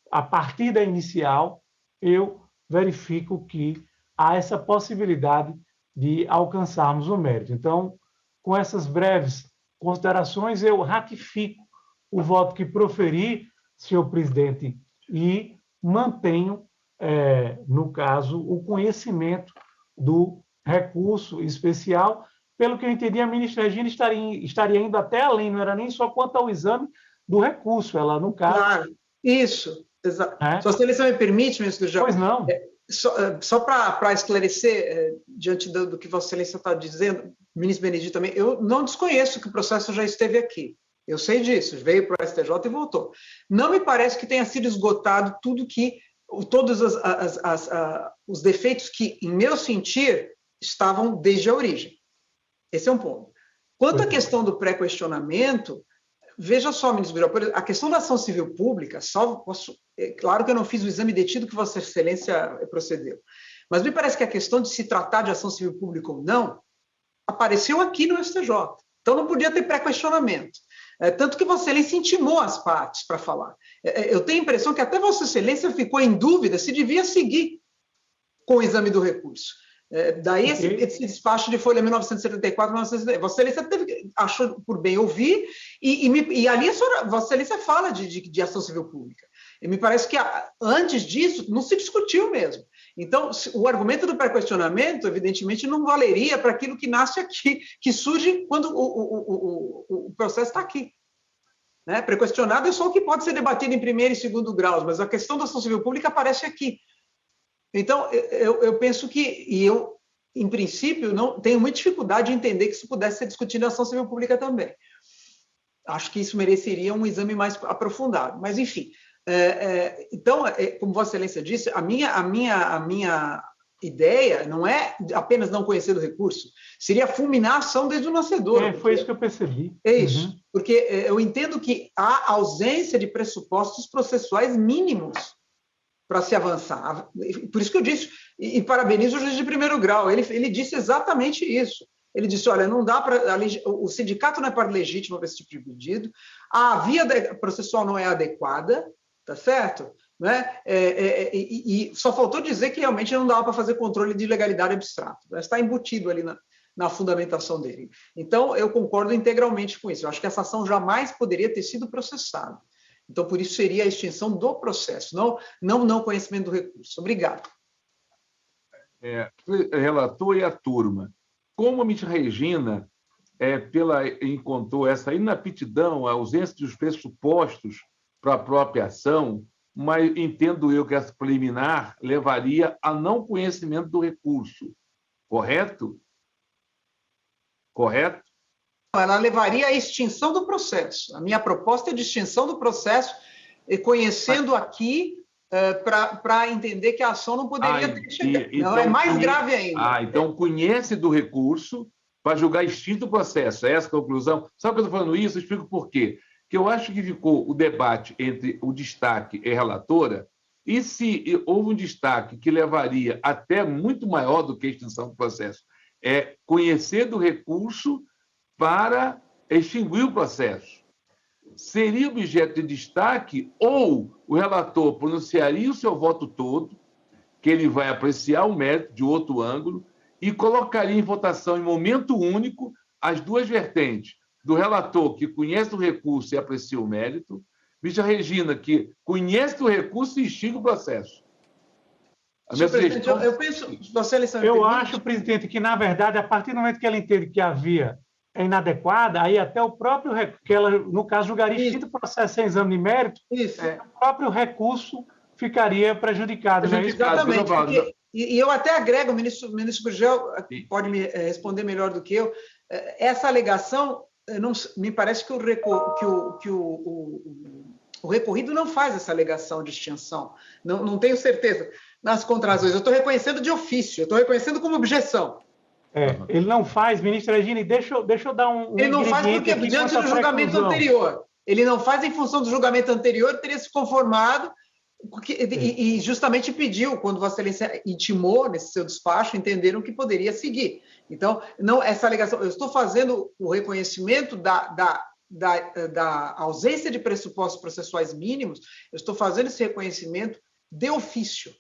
a partir da inicial, eu verifico que há essa possibilidade de alcançarmos o mérito. Então, com essas breves considerações, eu ratifico o voto que proferi, senhor presidente, e mantenho, no caso, o conhecimento do recurso especial. Pelo que eu entendi, a ministra Regina estaria indo até além, não era nem só quanto ao exame do recurso, ela, no caso... Claro, isso, exato. Sua Excelência me permite, ministro Jorge? Pois não. Só para esclarecer, diante do que Vossa Excelência está dizendo, ministro Benedito também, eu não desconheço que o processo já esteve aqui. Eu sei disso, veio para o STJ e voltou. Não me parece que tenha sido esgotado todos os defeitos que, em meu sentir, estavam desde a origem. Esse é um ponto. Quanto à questão do pré-questionamento, veja só, ministro Birol, a questão da ação civil pública, claro que eu não fiz o exame detido que Vossa Excelência procedeu, mas me parece que a questão de se tratar de ação civil pública ou não apareceu aqui no STJ. Então não podia ter pré-questionamento. Tanto que Vossa Excelência intimou as partes para falar. Eu tenho a impressão que até Vossa Excelência ficou em dúvida se devia seguir com o exame do recurso. Daí esse despacho de folha 1974, 1970. Vossa Excelência achou por bem ouvir, e ali Vossa Excelência fala de ação civil pública. E me parece que antes disso não se discutiu mesmo. Então, o argumento do pré-questionamento, evidentemente, não valeria para aquilo que nasce aqui, que surge quando o processo está aqui. Né? Pré-questionado é só o que pode ser debatido em primeiro e segundo graus, mas a questão da ação civil pública aparece aqui. Então, eu penso que, e eu, em princípio, não tenho muita dificuldade de entender que isso pudesse ser discutido na ação civil pública também. Acho que isso mereceria um exame mais aprofundado. Mas, enfim, então, como Vossa Excelência disse, a minha ideia não é apenas não conhecer do recurso, seria fulminar a ação desde o nascedor. Foi isso que eu percebi. É isso, porque eu entendo que há ausência de pressupostos processuais mínimos para se avançar. Por isso que eu disse, e parabenizo o juiz de primeiro grau, ele disse exatamente isso. Ele disse, olha, não dá para... O sindicato não é parte legítima para esse tipo de pedido, a via processual não é adequada, tá certo? Né? E só faltou dizer que realmente não dava para fazer controle de legalidade abstrato. Está embutido ali na fundamentação dele. Então, eu concordo integralmente com isso. Eu acho que essa ação jamais poderia ter sido processada. Então, por isso seria a extinção do processo, não conhecimento do recurso. Obrigado. Relator e a turma. Como a ministra Regina encontrou essa inaptidão, a ausência dos pressupostos para a própria ação, mas entendo eu que essa preliminar levaria a não conhecimento do recurso. Correto? Correto? Ela levaria à extinção do processo. A minha proposta é de extinção do processo, conhecendo aqui para entender que a ação não poderia ter chegado. Então, é mais grave ainda. Então conhece do recurso para julgar extinto o processo. É essa a conclusão? Sabe que eu estou falando isso? Eu explico por quê. que eu acho que ficou o debate entre o destaque e a relatora, e se houve um destaque que levaria até muito maior do que a extinção do processo, é conhecer do recurso para extinguir o processo. Seria objeto de destaque ou o relator pronunciaria o seu voto todo, que ele vai apreciar o mérito de outro ângulo, e colocaria em votação, em momento único, as duas vertentes, do relator que conhece o recurso e aprecia o mérito, ministra Regina, que conhece o recurso e extingue o processo. Eu penso, Vossa Excelência, eu acho, presidente, que, na verdade, a partir do momento que ela entende que a via é inadequada, aí até o próprio, que ela, no caso, julgaria extinto o processo sem exame de mérito, o próprio recurso ficaria prejudicado. Exatamente. E eu até agrego, o ministro Gurgel pode me responder melhor do que eu, essa alegação, me parece que o recorrido não faz essa alegação de extinção. Não tenho certeza. Nas contrasões, eu estou reconhecendo de ofício, eu estou reconhecendo como objeção. Ele não faz, ministra Regina, e deixa eu dar um ele não faz porque diante do julgamento anterior. Ele não faz em função do julgamento anterior, teria se conformado e justamente pediu, quando Vossa Excelência intimou nesse seu despacho, entenderam que poderia seguir. Então, não essa alegação, eu estou fazendo o reconhecimento da ausência de pressupostos processuais mínimos, eu estou fazendo esse reconhecimento de ofício.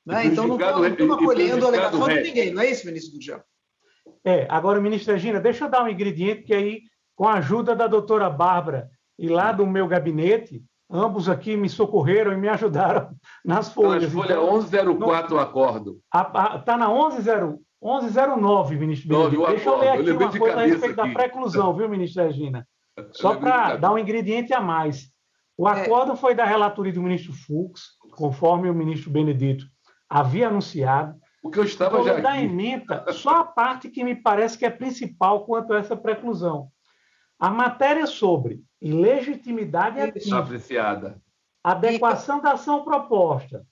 Né? Então, não estou acolhendo a alegação de ninguém, não é isso, ministro Gurgel? Agora, ministra Regina, deixa eu dar um ingrediente que aí, com a ajuda da doutora Bárbara e lá do meu gabinete, ambos aqui me socorreram e me ajudaram nas folhas. Nas folhas 1104 o acordo. Está na 1109, ministro Benedito. Deixa eu ler aqui uma coisa a respeito da preclusão, viu, ministra Regina? Só para dar um ingrediente a mais. O acordo foi da relatoria do ministro Fux, conforme o ministro Benedito havia anunciado. O que eu estava já da emenda, só a parte que me parece que é principal quanto a essa preclusão. A matéria sobre legitimidade apreciada, adequação da ação proposta,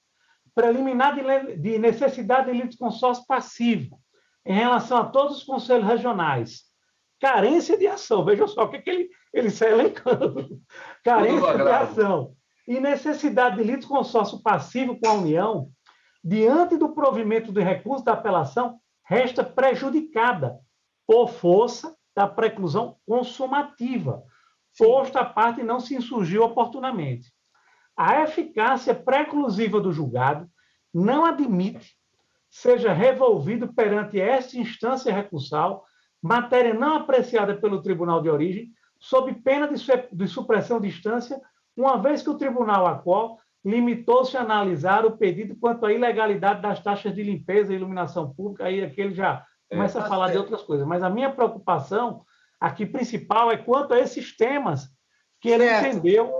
preliminar de necessidade de litisconsórcio passivo em relação a todos os conselhos regionais, carência de ação, veja só o que ele está elencando, carência de ação e necessidade de litisconsórcio passivo com a União, diante do provimento do recurso da apelação, resta prejudicada por força da preclusão consumativa, posto a parte não se insurgiu oportunamente. A eficácia preclusiva do julgado não admite seja revolvido perante esta instância recursal matéria não apreciada pelo tribunal de origem, sob pena de supressão de instância, uma vez que o tribunal a qual limitou-se a analisar o pedido quanto à ilegalidade das taxas de limpeza e iluminação pública, aí aqui ele já começa a falar de outras coisas. Mas a minha preocupação aqui principal é quanto a esses temas que ele entendeu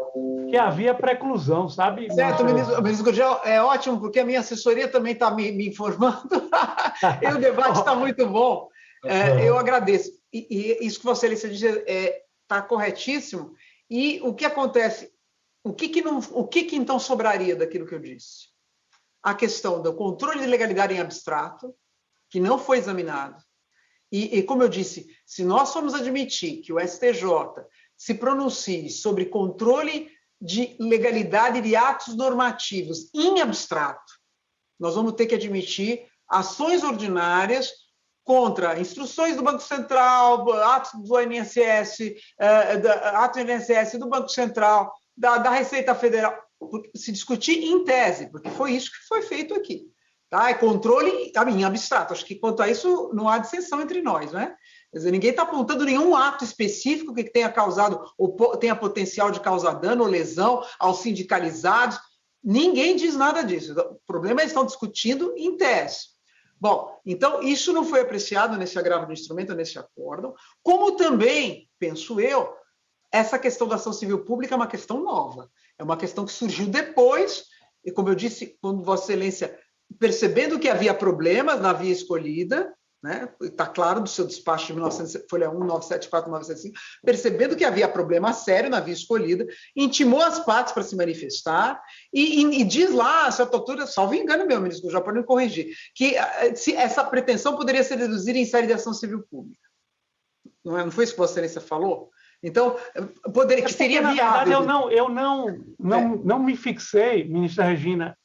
que havia preclusão, sabe? Certo, ministro Gurgel, é ótimo, porque a minha assessoria também está me informando e o debate está muito bom. Eu agradeço. E isso que você disse está corretíssimo. E o que acontece? O que então sobraria daquilo que eu disse? A questão do controle de legalidade em abstrato, que não foi examinado. E como eu disse, se nós formos admitir que o STJ se pronuncie sobre controle de legalidade de atos normativos em abstrato, nós vamos ter que admitir ações ordinárias contra instruções do Banco Central, atos do INSS, ato do INSS, do Banco Central, da Receita Federal, se discutir em tese, porque foi isso que foi feito aqui. Tá? É controle em abstrato. Acho que, quanto a isso, não há dissensão entre nós. Né? Quer dizer, ninguém está apontando nenhum ato específico que tenha causado ou tenha potencial de causar dano ou lesão aos sindicalizados. Ninguém diz nada disso. O problema é que estão discutindo em tese. Bom, então, isso não foi apreciado nesse agravo do instrumento, nesse acórdão, como também, penso eu, essa questão da ação civil pública é uma questão nova. É uma questão que surgiu depois, e como eu disse, quando Vossa Excelência, percebendo que havia problemas na via escolhida, né, está claro do seu despacho de 1900, folha 1, 974, 975, percebendo que havia problema sério na via escolhida, intimou as partes para se manifestar e diz lá, a certa altura, salvo engano meu, ministro, já pode me corrigir, que essa pretensão poderia ser deduzida em série de ação civil pública. Não foi isso que Vossa Excelência falou? Então, poderia, que seria na viável. Verdade, eu não me fixei, ministra Regina,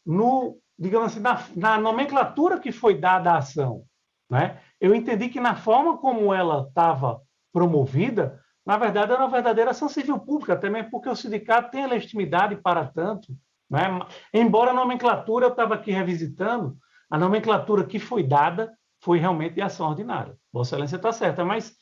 digamos assim, na nomenclatura que foi dada à ação, né? Eu entendi que na forma como ela estava promovida, na verdade, era uma verdadeira ação civil pública, também porque o sindicato tem a legitimidade para tanto, né? Embora a nomenclatura, eu estava aqui revisitando, a nomenclatura que foi dada foi realmente de ação ordinária. Vossa Excelência está certa, mas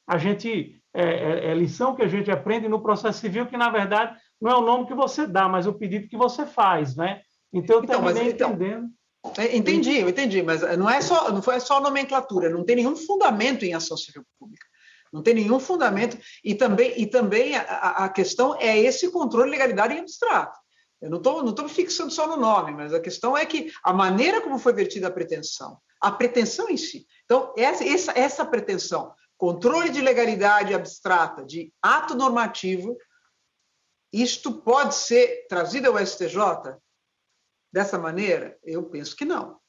a gente é lição que a gente aprende no processo civil, que, na verdade, não é o nome que você dá, mas o pedido que você faz, né? Então, eu terminei entendendo. Eu entendi, mas não foi só nomenclatura, não tem nenhum fundamento em ação civil pública. Não tem nenhum fundamento, e também a questão é esse controle de legalidade em abstrato. Eu não estou me fixando só no nome, mas a questão é que a maneira como foi vertida a pretensão em si. Então, essa pretensão, controle de legalidade abstrata, de ato normativo, isto pode ser trazido ao STJ dessa maneira? Eu penso que não.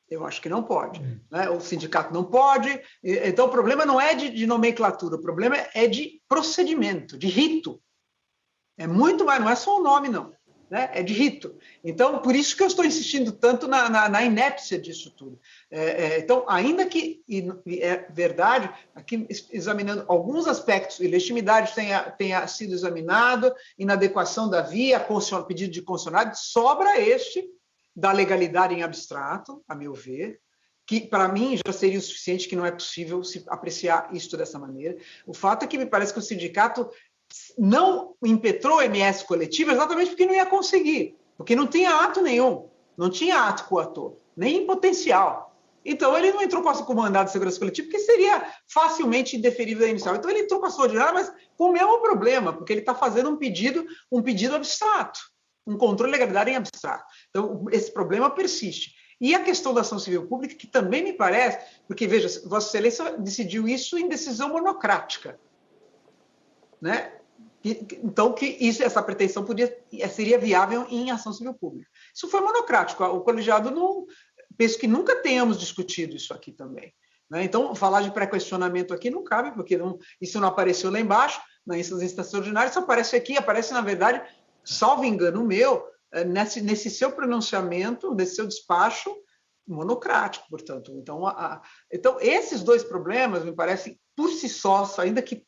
Eu acho que não pode. Né? O sindicato não pode. Então, o problema não é de nomenclatura, o problema é de procedimento, de rito. É muito mais, não é só o nome, não. Né? É de rito. Então, por isso que eu estou insistindo tanto na inépcia disso tudo. Então, ainda que, e é verdade, aqui examinando alguns aspectos, e legitimidade tenha sido examinado, inadequação da via, pedido de constitucionalidade, sobra este da legalidade em abstrato, a meu ver, que para mim já seria o suficiente, que não é possível se apreciar isto dessa maneira. O fato é que me parece que o sindicato não impetrou MS coletiva exatamente porque não ia conseguir, porque não tinha ato nenhum, não tinha ato coator, nem em potencial. Então, ele não entrou com o mandado de segurança coletiva, porque seria facilmente indeferível da inicial. Então, ele entrou com a sua ordinária, mas com o mesmo problema, porque ele está fazendo um pedido abstrato, um controle de legalidade em abstrato. Então, esse problema persiste. E a questão da ação civil pública, que também me parece, porque, veja, Vossa Excelência decidiu isso em decisão monocrática, né? Então, essa pretensão seria viável em ação civil pública. Isso foi monocrático. O colegiado não... Penso que nunca tenhamos discutido isso aqui também. Né? Então, falar de pré-questionamento aqui não cabe, porque isso não apareceu lá embaixo, nas instâncias ordinárias, isso aparece aqui, aparece, na verdade, salvo engano meu, nesse seu pronunciamento, nesse seu despacho monocrático, portanto. Então, esses dois problemas, me parecem, por si só, ainda que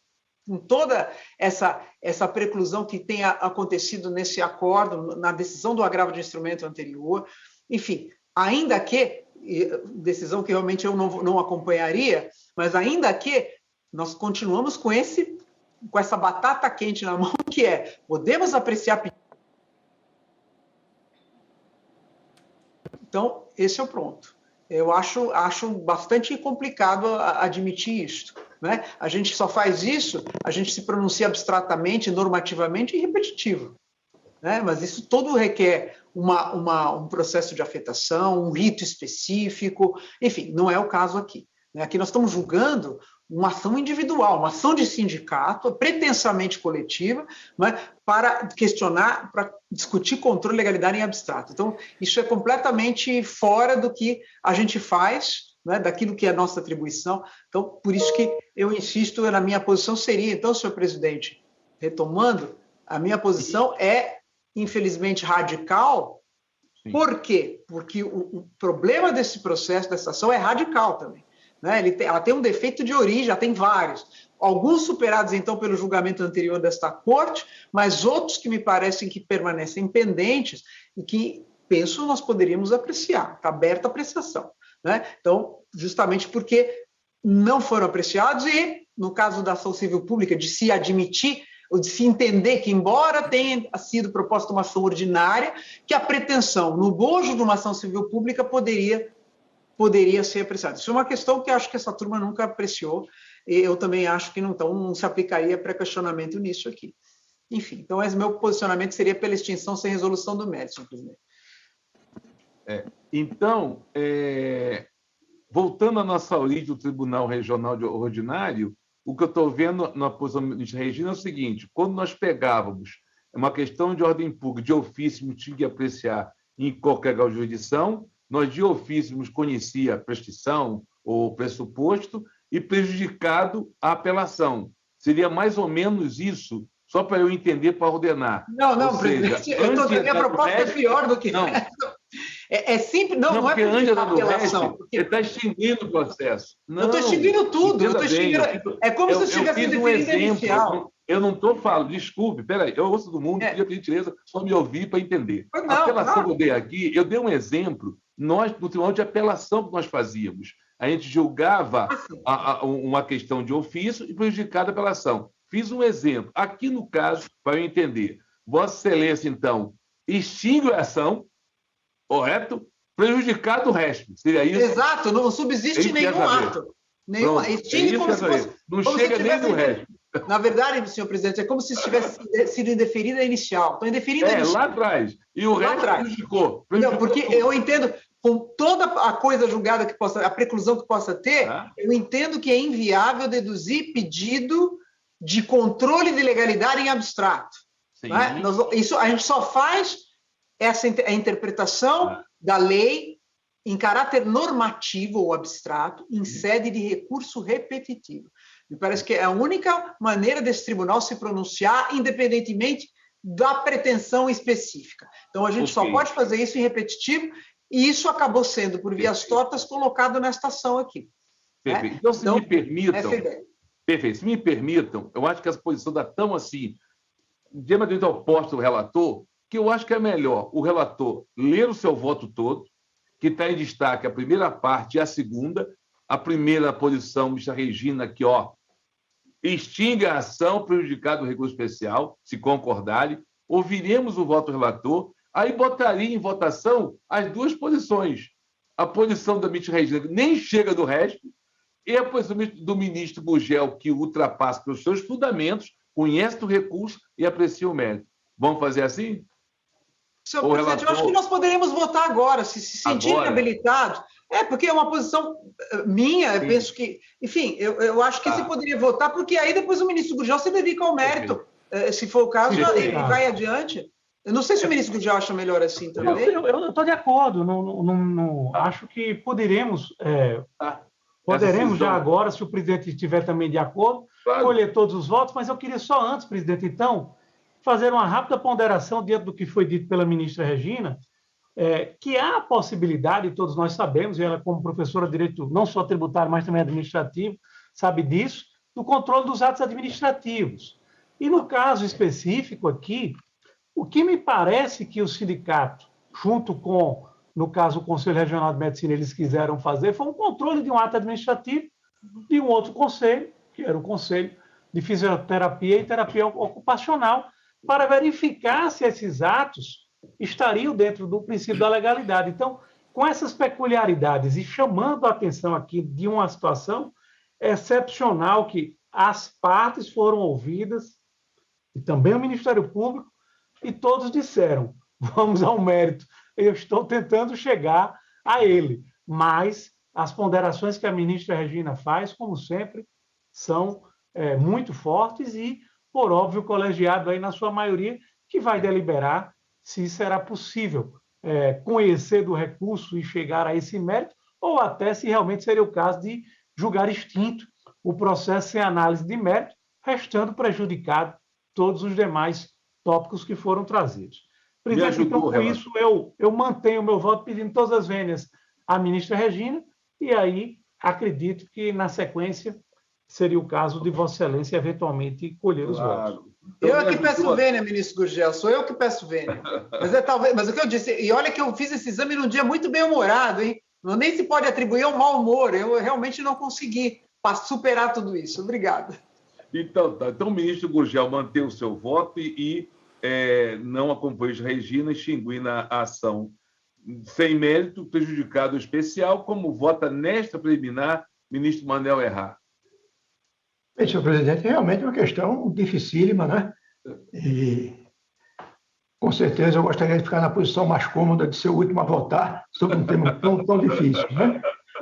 com toda essa preclusão que tenha acontecido nesse acordo, na decisão do agravo de instrumento anterior, enfim, ainda que, decisão que realmente eu não acompanharia, mas ainda que nós continuamos com essa batata quente na mão, que podemos apreciar. Então, esse é o ponto. Eu acho bastante complicado admitir isto. Né? A gente só faz isso, a gente se pronuncia abstratamente, normativamente e repetitivo. Né? Mas isso todo requer um processo de afetação, um rito específico, enfim, não é o caso aqui. Né? Aqui nós estamos julgando uma ação individual, uma ação de sindicato, pretensamente coletiva, né, para questionar, para discutir controle e legalidade em abstrato. Então, isso é completamente fora do que a gente faz, né, daquilo que é a nossa atribuição. Então, por isso que eu insisto, na minha posição seria, então, senhor presidente, retomando, a minha posição é, infelizmente, radical. Sim. Por quê? Porque o problema desse processo, dessa ação, é radical também. Né? Ela tem um defeito de origem, já tem vários. Alguns superados, então, pelo julgamento anterior desta corte, mas outros que me parecem que permanecem pendentes e que, penso, nós poderíamos apreciar. Está aberta a apreciação. Né? Então, justamente porque não foram apreciados e, no caso da ação civil pública, de se admitir ou de se entender que, embora tenha sido proposta uma ação ordinária, que a pretensão no bojo de uma ação civil pública poderia ser apreciada. Isso é uma questão que acho que essa turma nunca apreciou, e eu também acho que não se aplicaria pré-questionamento nisso aqui. Enfim, então esse meu posicionamento seria pela extinção sem resolução do mérito, senhor presidente. Então, voltando à nossa origem do Tribunal Regional Ordinário, o que eu estou vendo na posição da ministra Regina é o seguinte: quando nós pegávamos uma questão de ordem pública, de ofício, tinha que apreciar em qualquer jurisdição, nós de ofício conhecia a prescrição ou pressuposto e prejudicado a apelação. Seria mais ou menos isso, só para eu entender, para ordenar. Não, presidente, a minha proposta é pior do que essa. É simples, não é porque antes da apelação. Você está extinguindo o processo. Não, eu estou extinguindo tudo. É como se eu estivesse indeferido inicial. Eu não estou falando, desculpe, peraí, eu ouço do mundo, por gentileza, só me ouvir para entender. A apelação que eu dei aqui, eu dei um exemplo, nós, no tribunal de apelação que nós fazíamos, a gente julgava uma questão de ofício e prejudicada a apelação. Fiz um exemplo. Aqui, no caso, para eu entender, Vossa Excelência, então, extingue a ação, correto? Prejudicado o resto. Seria isso? Exato, não subsiste nenhum ato. Extingue como se fosse. Não chega nem no resto. Na verdade, senhor presidente, é como se tivesse sido indeferida inicial. Então, indeferida inicial. Lá atrás. E o resto prejudicou. Não, porque eu entendo, com toda a coisa julgada que possa, a preclusão que possa ter, eu entendo que é inviável deduzir pedido de controle de legalidade em abstrato. Não é? Isso, a gente só faz a interpretação da lei em caráter normativo ou abstrato, em sede de recurso repetitivo. Me parece que é a única maneira desse tribunal se pronunciar, independentemente da pretensão específica. Então, a gente só pode fazer isso em repetitivo, e isso acabou sendo, por vias tortas, colocado nesta ação aqui. Perfeito. Então, se me permitam... Perfeito. Se me permitam, eu acho que essa posição está tão assim, diametralmente oposta ao relator, que eu acho que é melhor o relator ler o seu voto todo, que está em destaque a primeira parte e a segunda. A primeira posição, ministra Regina, que extingue a ação prejudicada do recurso especial, se concordarem, ouviremos o voto do relator, aí botaria em votação as duas posições. A posição da ministra Regina, que nem chega do resto, e a posição do ministro Gurgel, que ultrapassa pelos seus fundamentos, conhece o recurso e aprecia o mérito. Vamos fazer assim? Senhor presidente, eu acho que nós poderíamos votar agora, se sentirem habilitados. Porque é uma posição minha, eu penso que... Enfim, eu acho que se poderia votar, porque aí depois o ministro Gurgel se dedica ao mérito. Se for o caso, ele vai adiante. Eu não sei se o ministro Gurgel acha melhor assim também. Eu estou de acordo. Acho que poderemos já agora, se o presidente estiver também de acordo, colher todos os votos, mas eu queria só antes, presidente, então, fazer uma rápida ponderação diante do que foi dito pela ministra Regina, que há a possibilidade, todos nós sabemos, e ela como professora de direito não só tributário, mas também administrativo, sabe disso, do controle dos atos administrativos. E no caso específico aqui, o que me parece que o sindicato, junto com, no caso, o Conselho Regional de Medicina, eles quiseram fazer, foi um controle de um ato administrativo de um outro conselho, que era o Conselho de Fisioterapia e Terapia Ocupacional, para verificar se esses atos estariam dentro do princípio da legalidade. Então, com essas peculiaridades e chamando a atenção aqui de uma situação excepcional que as partes foram ouvidas, e também o Ministério Público, e todos disseram, vamos ao mérito, eu estou tentando chegar a ele, mas as ponderações que a ministra Regina faz, como sempre, são muito fortes e, por óbvio, o colegiado aí, na sua maioria, que vai deliberar se será possível conhecer do recurso e chegar a esse mérito, ou até se realmente seria o caso de julgar extinto o processo sem análise de mérito, restando prejudicado todos os demais tópicos que foram trazidos. Presidente, então, com isso, eu mantenho o meu voto pedindo todas as vênias à ministra Regina, e aí acredito que, na sequência, seria o caso de Vossa Excelência eventualmente colher os votos. Eu é que peço vênia, ministro Gurgel, sou eu que peço vênia. Mas o que eu disse, e olha que eu fiz esse exame num dia muito bem-humorado, hein? Nem se pode atribuir ao mau humor, eu realmente não consegui superar tudo isso. Obrigado. Então, o ministro Gurgel mantém o seu voto e não acompanha a Regina, extinguindo a ação sem mérito, prejudicado especial, como vota nesta preliminar ministro Manel Errar. Bem, senhor presidente, realmente é uma questão dificílima, né? E, com certeza, eu gostaria de ficar na posição mais cômoda de ser o último a votar sobre um tema tão difícil,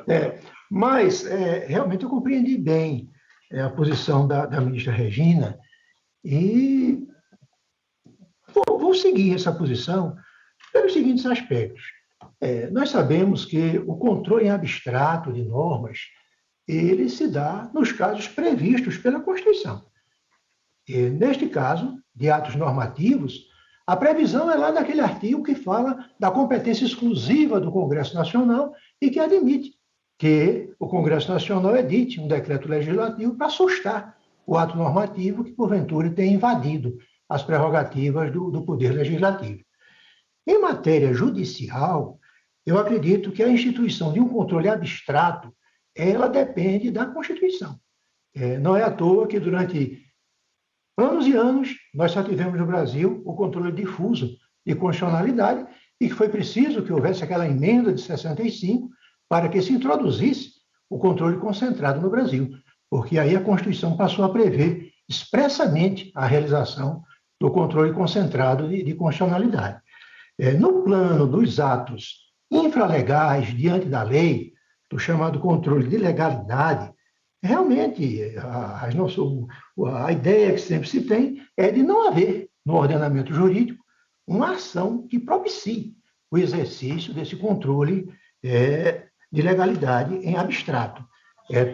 né? Mas, realmente, eu compreendi bem a posição da ministra Regina e vou seguir essa posição pelos seguintes aspectos. Nós sabemos que o controle em abstrato de normas ele se dá nos casos previstos pela Constituição. E, neste caso, de atos normativos, a previsão é lá daquele artigo que fala da competência exclusiva do Congresso Nacional e que admite que o Congresso Nacional edite um decreto legislativo para sustar o ato normativo que, porventura, tenha invadido as prerrogativas do Poder Legislativo. Em matéria judicial, eu acredito que a instituição de um controle abstrato, ela depende da Constituição. Não é à toa que, durante anos e anos, nós só tivemos no Brasil o controle difuso de constitucionalidade e que foi preciso que houvesse aquela emenda de 65 para que se introduzisse o controle concentrado no Brasil, porque aí a Constituição passou a prever expressamente a realização do controle concentrado de constitucionalidade. No plano dos atos infralegais diante da lei, do chamado controle de legalidade, realmente a ideia que sempre se tem é de não haver no ordenamento jurídico uma ação que propicie o exercício desse controle de legalidade em abstrato.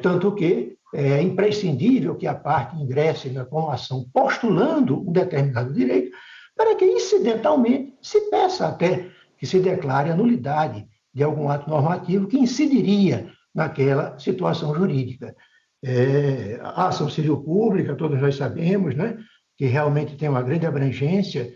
Tanto que é imprescindível que a parte ingresse com a ação postulando um determinado direito, para que, incidentalmente, se peça até que se declare a nulidade de algum ato normativo que incidiria naquela situação jurídica. A ação civil pública, todos nós sabemos, né, que realmente tem uma grande abrangência,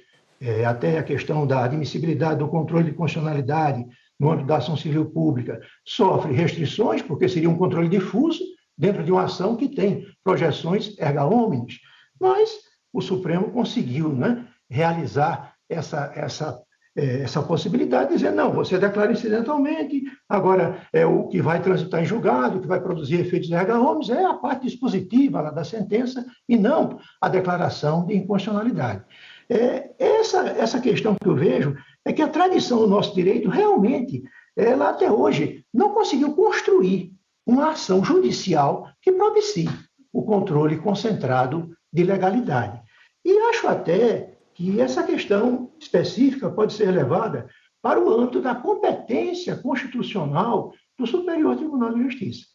até a questão da admissibilidade do controle de constitucionalidade no âmbito da ação civil pública sofre restrições, porque seria um controle difuso dentro de uma ação que tem projeções erga omnes, mas o Supremo conseguiu, né, realizar essa possibilidade, dizer, não, você declara incidentalmente, agora o que vai transitar em julgado, o que vai produzir efeitos erga omnes é a parte dispositiva lá da sentença e não a declaração de inconstitucionalidade. Essa questão que eu vejo é que a tradição do nosso direito realmente, ela até hoje não conseguiu construir uma ação judicial que propicie o controle concentrado de legalidade. E acho até que essa questão específica pode ser levada para o âmbito da competência constitucional do Superior Tribunal de Justiça.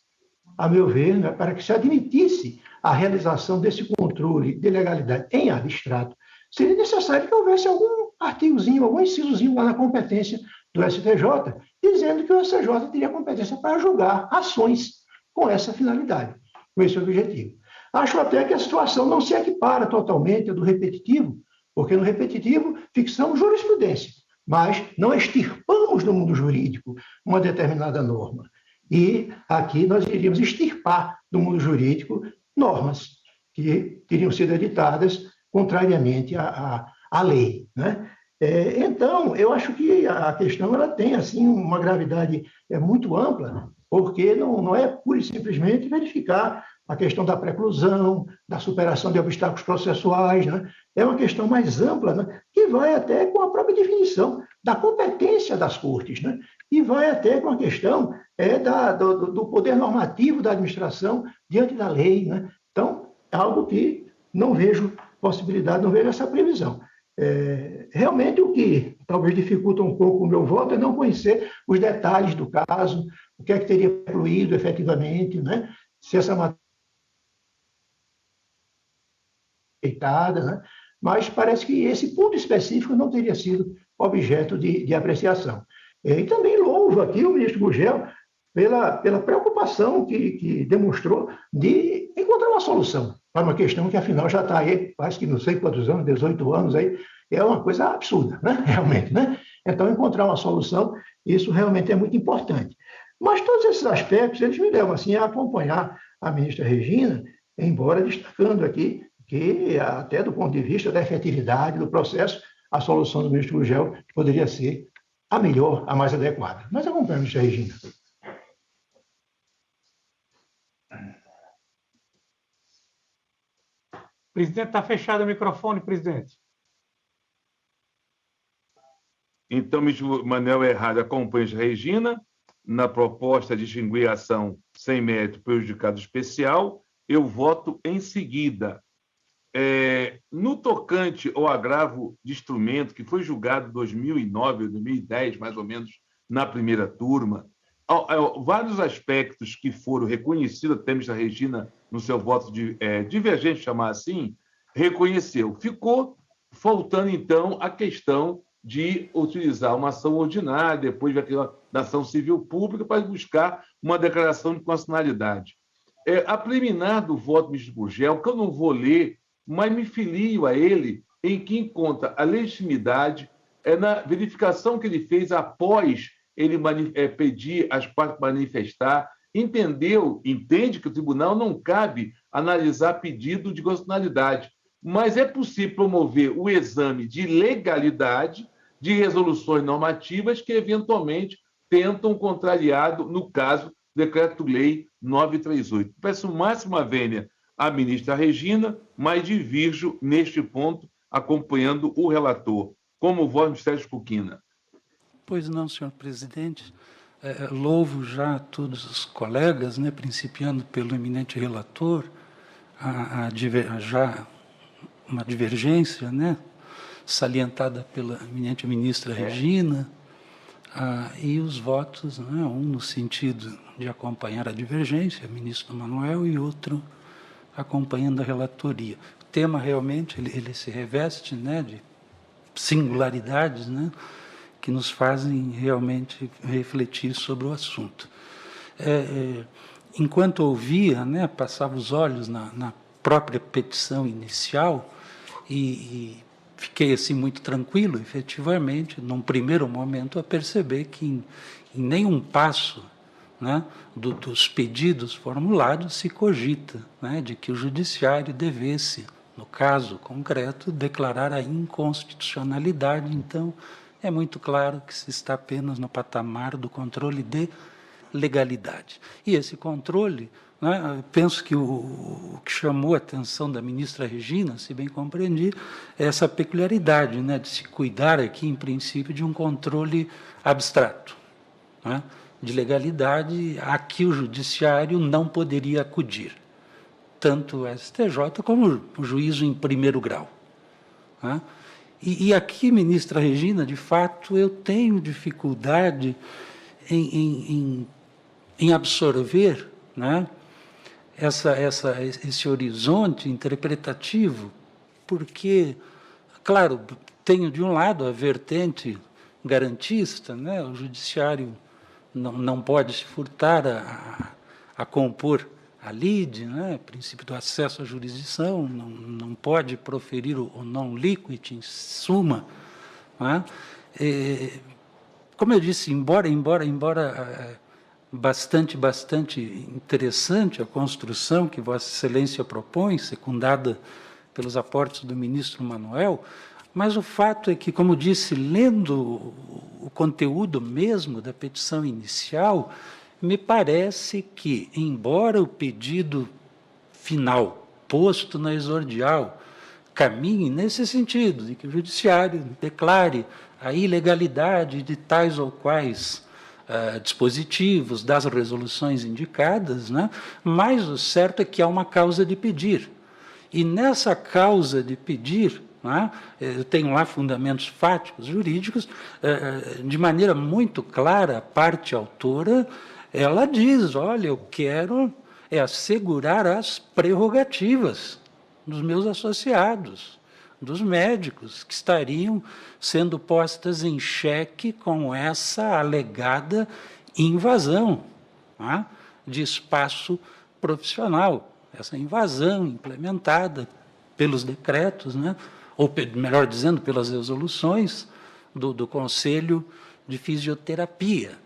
A meu ver, né, para que se admitisse a realização desse controle de legalidade em abstrato, seria necessário que houvesse algum artigozinho, algum incisozinho lá na competência do STJ, dizendo que o STJ teria competência para julgar ações com essa finalidade, com esse objetivo. Acho até que a situação não se equipara totalmente à do repetitivo, porque no repetitivo fixamos jurisprudência, mas não extirpamos do mundo jurídico uma determinada norma. E aqui nós iríamos extirpar do mundo jurídico normas que teriam sido editadas contrariamente à lei, né? Então, eu acho que a questão ela tem assim, uma gravidade muito ampla, porque não é pura e simplesmente verificar a questão da preclusão, da superação de obstáculos processuais, né? É uma questão mais ampla, né? Que vai até com a própria definição da competência das cortes, né? E vai até com a questão do poder normativo da administração diante da lei, né? Então, é algo que não vejo possibilidade, não vejo essa previsão. Realmente, o que talvez dificulta um pouco o meu voto é não conhecer os detalhes do caso, o que é que teria fluído efetivamente, né? Se essa matéria feitada, né? Mas parece que esse ponto específico não teria sido objeto de apreciação. E também louvo aqui o ministro Gurgel pela preocupação que demonstrou de encontrar uma solução para uma questão que, afinal, já está aí, quase que não sei quantos anos, 18 anos, aí, é uma coisa absurda, né? Realmente, né? Então, encontrar uma solução, isso realmente é muito importante. Mas todos esses aspectos, eles me levam assim, a acompanhar a ministra Regina, embora destacando aqui que, até do ponto de vista da efetividade do processo, a solução do ministro Gurgel poderia ser a melhor, a mais adequada. Mas acompanha a ministra Regina. Presidente, está fechado o microfone, presidente. Então, ministro Manuel Errado acompanha a Regina na proposta de extinguir a ação sem mérito prejudicado especial. Eu voto em seguida. No tocante ao agravo de instrumento, que foi julgado em 2009 ou 2010, mais ou menos, na primeira turma, vários aspectos que foram reconhecidos, até a ministra Regina, no seu voto divergente, chamar assim, reconheceu. Ficou faltando, então, a questão de utilizar uma ação ordinária, depois daquela da ação civil pública, para buscar uma declaração de constitucionalidade. A preliminar do voto do ministro Gurgel, que eu não vou ler, mas me filio a ele, em que encontra a legitimidade na verificação que ele fez após ele pedir às partes manifestar, entende que o tribunal não cabe analisar pedido de constitucionalidade, mas é possível promover o exame de legalidade de resoluções normativas que, eventualmente, tentam contrariado, no caso, Decreto-Lei 938. Peço máxima vênia à ministra Regina, mas divirjo neste ponto, acompanhando o relator. Como voto, Sérgio Fuquina. Pois não, senhor presidente. Louvo já a todos os colegas, né, principiando pelo eminente relator, já uma divergência, né, salientada pela eminente ministra Regina, e os votos, né, um no sentido de acompanhar a divergência, ministro Manuel, e outro acompanhando a relatoria. O tema realmente ele se reveste, né, de singularidades, né, que nos fazem realmente refletir sobre o assunto. Enquanto ouvia, né, passava os olhos na própria petição inicial e fiquei assim muito tranquilo, efetivamente, num primeiro momento, a perceber que em nenhum passo, né, dos pedidos formulados se cogita, né, de que o judiciário devesse, no caso concreto, declarar a inconstitucionalidade. Então, é muito claro que se está apenas no patamar do controle de legalidade. E esse controle, né, penso que o que chamou a atenção da ministra Regina, se bem compreendi, é essa peculiaridade, né, de se cuidar aqui, em princípio, de um controle abstrato, né, de legalidade a que o judiciário não poderia acudir, tanto o STJ como o juízo em primeiro grau, né? E aqui, ministra Regina, de fato, eu tenho dificuldade em absorver, né, esse horizonte interpretativo, porque, claro, tenho de um lado a vertente garantista, né, o judiciário não pode se furtar a compor a lide, né, princípio do acesso à jurisdição, não pode proferir o non liquid in summa, né? Como eu disse, embora bastante interessante a construção que Vossa Excelência propõe, secundada pelos aportes do ministro Manuel, mas o fato é que, como disse, lendo o conteúdo mesmo da petição inicial, me parece que, embora o pedido final posto na exordial caminhe nesse sentido, de que o judiciário declare a ilegalidade de tais ou quais dispositivos das resoluções indicadas, né? Mas o certo é que há uma causa de pedir. E nessa causa de pedir, né, eu tenho lá fundamentos fáticos, jurídicos, de maneira muito clara, a parte autora, ela diz, olha, eu quero assegurar as prerrogativas dos meus associados, dos médicos, que estariam sendo postas em xeque com essa alegada invasão, né, de espaço profissional, essa invasão implementada pelos decretos, né, ou, melhor dizendo, pelas resoluções do Conselho de Fisioterapia.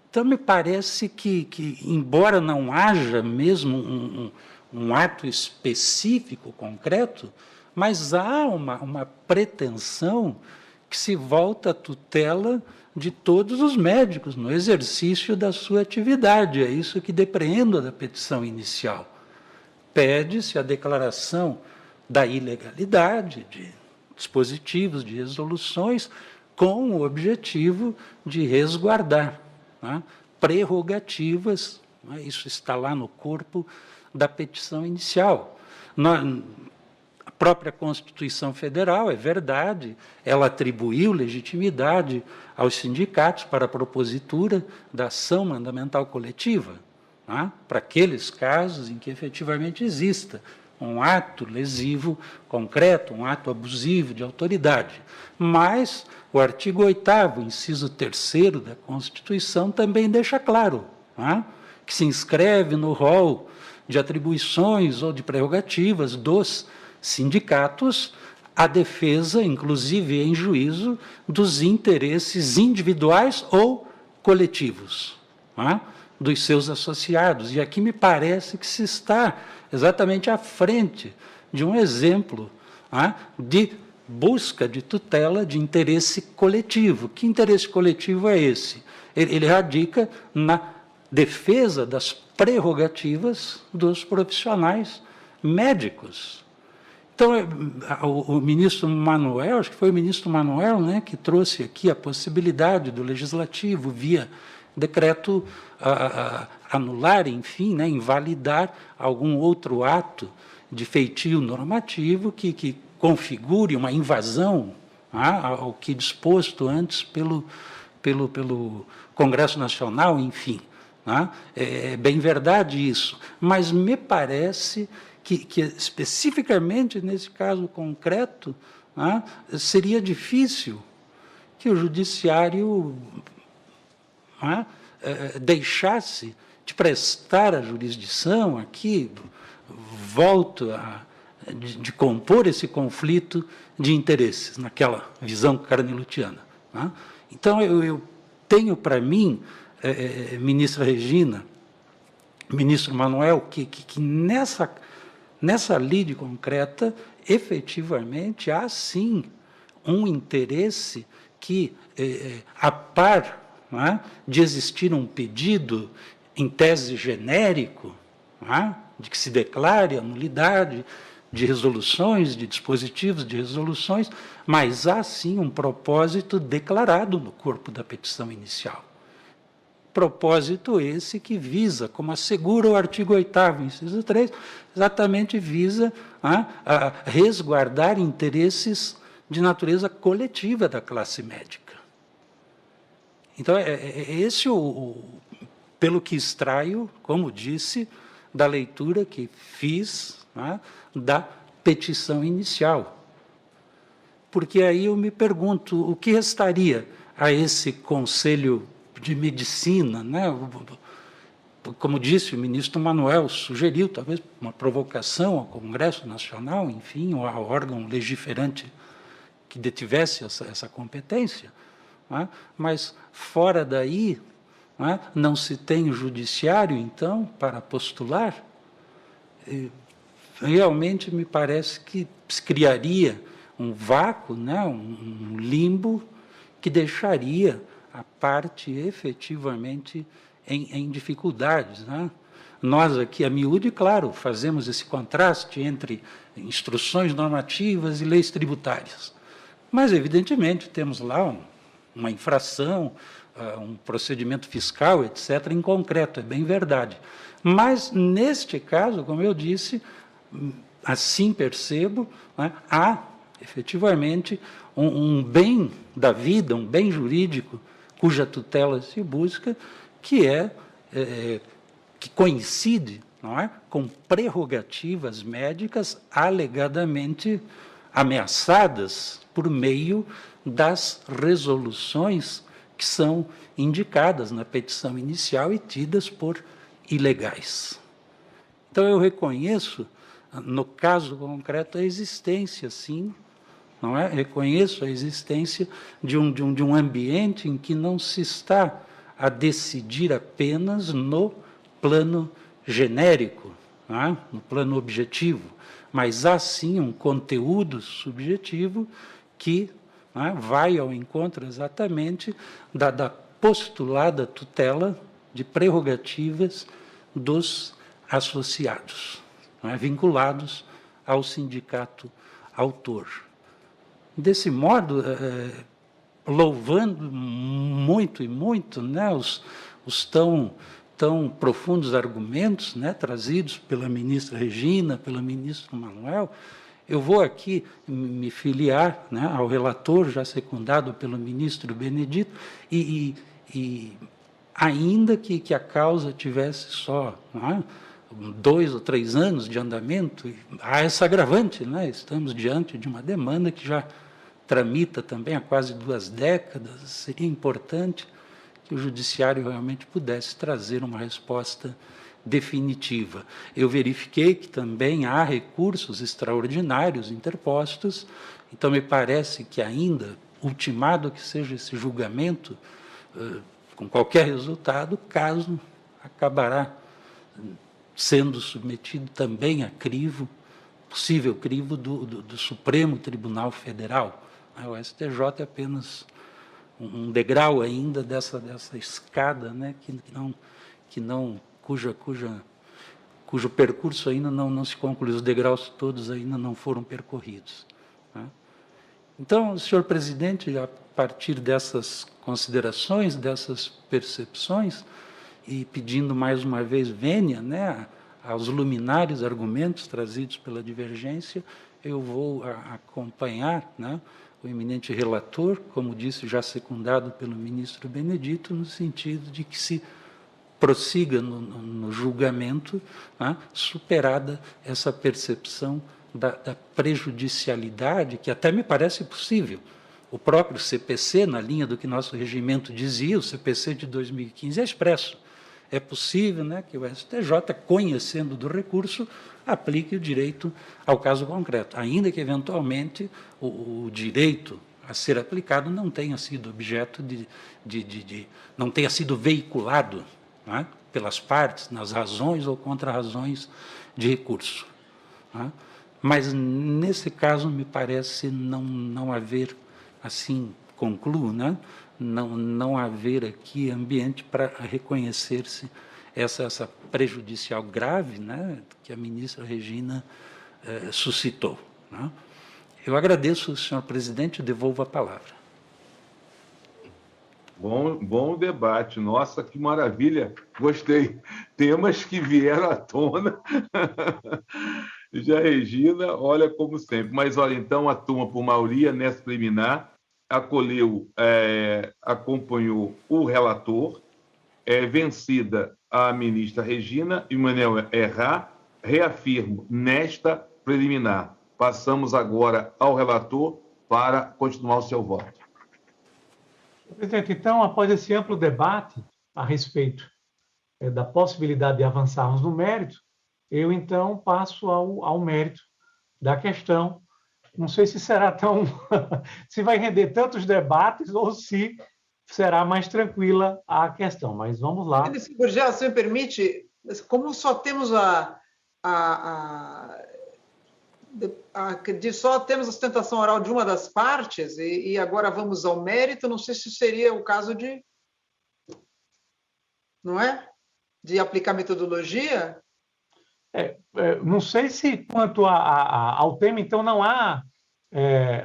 Então, me parece que embora não haja mesmo um ato específico, concreto, mas há uma pretensão que se volta à tutela de todos os médicos no exercício da sua atividade. É isso que depreendo da petição inicial. Pede-se a declaração da ilegalidade de dispositivos, de resoluções, com o objetivo de resguardar, né, prerrogativas, né, isso está lá no corpo da petição inicial. A própria Constituição Federal, é verdade, ela atribuiu legitimidade aos sindicatos para a propositura da ação mandamental coletiva, né, para aqueles casos em que efetivamente exista um ato lesivo concreto, um ato abusivo de autoridade. Mas o artigo 8º, inciso 3º da Constituição também deixa claro, né, que se inscreve no rol de atribuições ou de prerrogativas dos sindicatos a defesa, inclusive em juízo, dos interesses individuais ou coletivos, né, dos seus associados. E aqui me parece que se está exatamente à frente de um exemplo, né, de busca de tutela de interesse coletivo. Que interesse coletivo é esse? Ele radica na defesa das prerrogativas dos profissionais médicos. Então, o ministro Manoel, acho que foi o ministro Manoel, né, que trouxe aqui a possibilidade do Legislativo, via decreto, anular, enfim, né, invalidar algum outro ato de feitio normativo que configure uma invasão, né, ao que disposto antes pelo Congresso Nacional, enfim. Né. É bem verdade isso, mas me parece que especificamente nesse caso concreto, né, seria difícil que o Judiciário, né, deixasse de prestar a jurisdição aqui, volto de compor esse conflito de interesses, naquela visão carnilutiana. Né? Então, eu tenho para mim, ministra Regina, ministro Manoel, que nessa lide concreta, efetivamente, há sim um interesse que, a par, né, de existir um pedido, em tese genérico, né, de que se declare a nulidade de resoluções, de dispositivos de resoluções, mas há sim um propósito declarado no corpo da petição inicial. Propósito esse que visa, como assegura o artigo 8º, inciso 3, exatamente visa a resguardar interesses de natureza coletiva da classe médica. Então, esse pelo que extraio, como disse, da leitura que fiz, né, da petição inicial. Porque aí eu me pergunto, o que restaria a esse Conselho de Medicina, né? Como disse, o ministro Manoel sugeriu, talvez, uma provocação ao Congresso Nacional, enfim, ou ao órgão legiferante que detivesse essa competência, né? Mas, fora daí, né, não se tem o judiciário, então, para postular. Realmente me parece que se criaria um vácuo, né, um limbo, que deixaria a parte efetivamente em dificuldades. Né? Nós aqui, a miúde, claro, fazemos esse contraste entre instruções normativas e leis tributárias. Mas, evidentemente, temos lá uma infração, um procedimento fiscal, etc., em concreto, é bem verdade. Mas, neste caso, como eu disse, assim percebo, né, há, efetivamente, um bem da vida, um bem jurídico, cuja tutela se busca, que que coincide, não é, com prerrogativas médicas alegadamente ameaçadas por meio das resoluções que são indicadas na petição inicial e tidas por ilegais. Então, eu reconheço, no caso concreto, a existência, sim, não é? Reconheço a existência de um ambiente em que não se está a decidir apenas no plano genérico, não é? No plano objetivo, mas há sim um conteúdo subjetivo que, não é, vai ao encontro exatamente da postulada tutela de prerrogativas dos associados, não é, vinculados ao sindicato autor. Desse modo, louvando muito e muito, né, os tão profundos argumentos, né, trazidos pela ministra Regina, pelo ministro Manoel, eu vou aqui me filiar, né, ao relator já secundado pelo ministro Benedito, e ainda que a causa tivesse só, não é, 2 ou 3 anos de andamento, e há essa agravante, né? Estamos diante de uma demanda que já tramita também há quase 2 décadas. Seria importante que o Judiciário realmente pudesse trazer uma resposta definitiva. Eu verifiquei que também há recursos extraordinários interpostos, então me parece que ainda, ultimado que seja esse julgamento, com qualquer resultado, o caso acabará sendo submetido também a crivo, possível crivo do Supremo Tribunal Federal. O STJ é apenas um degrau ainda dessa escada, né, cujo percurso ainda não se concluiu, os degraus todos ainda não foram percorridos. Né? Então, senhor presidente, a partir dessas considerações, dessas percepções, e pedindo mais uma vez vênia, né, aos luminares argumentos trazidos pela divergência, eu vou acompanhar, né, o eminente relator, como disse, já secundado pelo ministro Benedito, no sentido de que se prossiga no julgamento, né, superada essa percepção da prejudicialidade, que até me parece possível. O próprio CPC, na linha do que nosso regimento dizia, o CPC de 2015 é expresso. É possível, né, que o STJ, conhecendo do recurso, aplique o direito ao caso concreto, ainda que, eventualmente, o direito a ser aplicado não tenha sido objeto não tenha sido veiculado, né, pelas partes, nas razões ou contra-razões de recurso. Né? Mas, nesse caso, me parece não haver, assim, concluo, né? Não haver aqui ambiente para reconhecer-se essa prejudicial grave, né, que a ministra Regina suscitou. Né? Eu agradeço, senhor presidente, e devolvo a palavra. Bom debate. Nossa, que maravilha. Gostei. Temas que vieram à tona. Já Regina, olha, como sempre. Mas, olha, então, a turma, por maioria, nessa preliminar, acompanhou o relator, vencida a ministra Regina e Manuel Errar, reafirmo nesta preliminar. Passamos agora ao relator para continuar o seu voto. Presidente, então, após esse amplo debate a respeito da possibilidade de avançarmos no mérito, eu, então, passo ao mérito da questão. Não sei se será se vai render tantos debates ou se será mais tranquila a questão, mas vamos lá. Gurgel, se me permite, como só temos só temos a sustentação oral de uma das partes e agora vamos ao mérito, não sei se seria o caso não é? De aplicar metodologia? Não sei se quanto ao tema, então não há,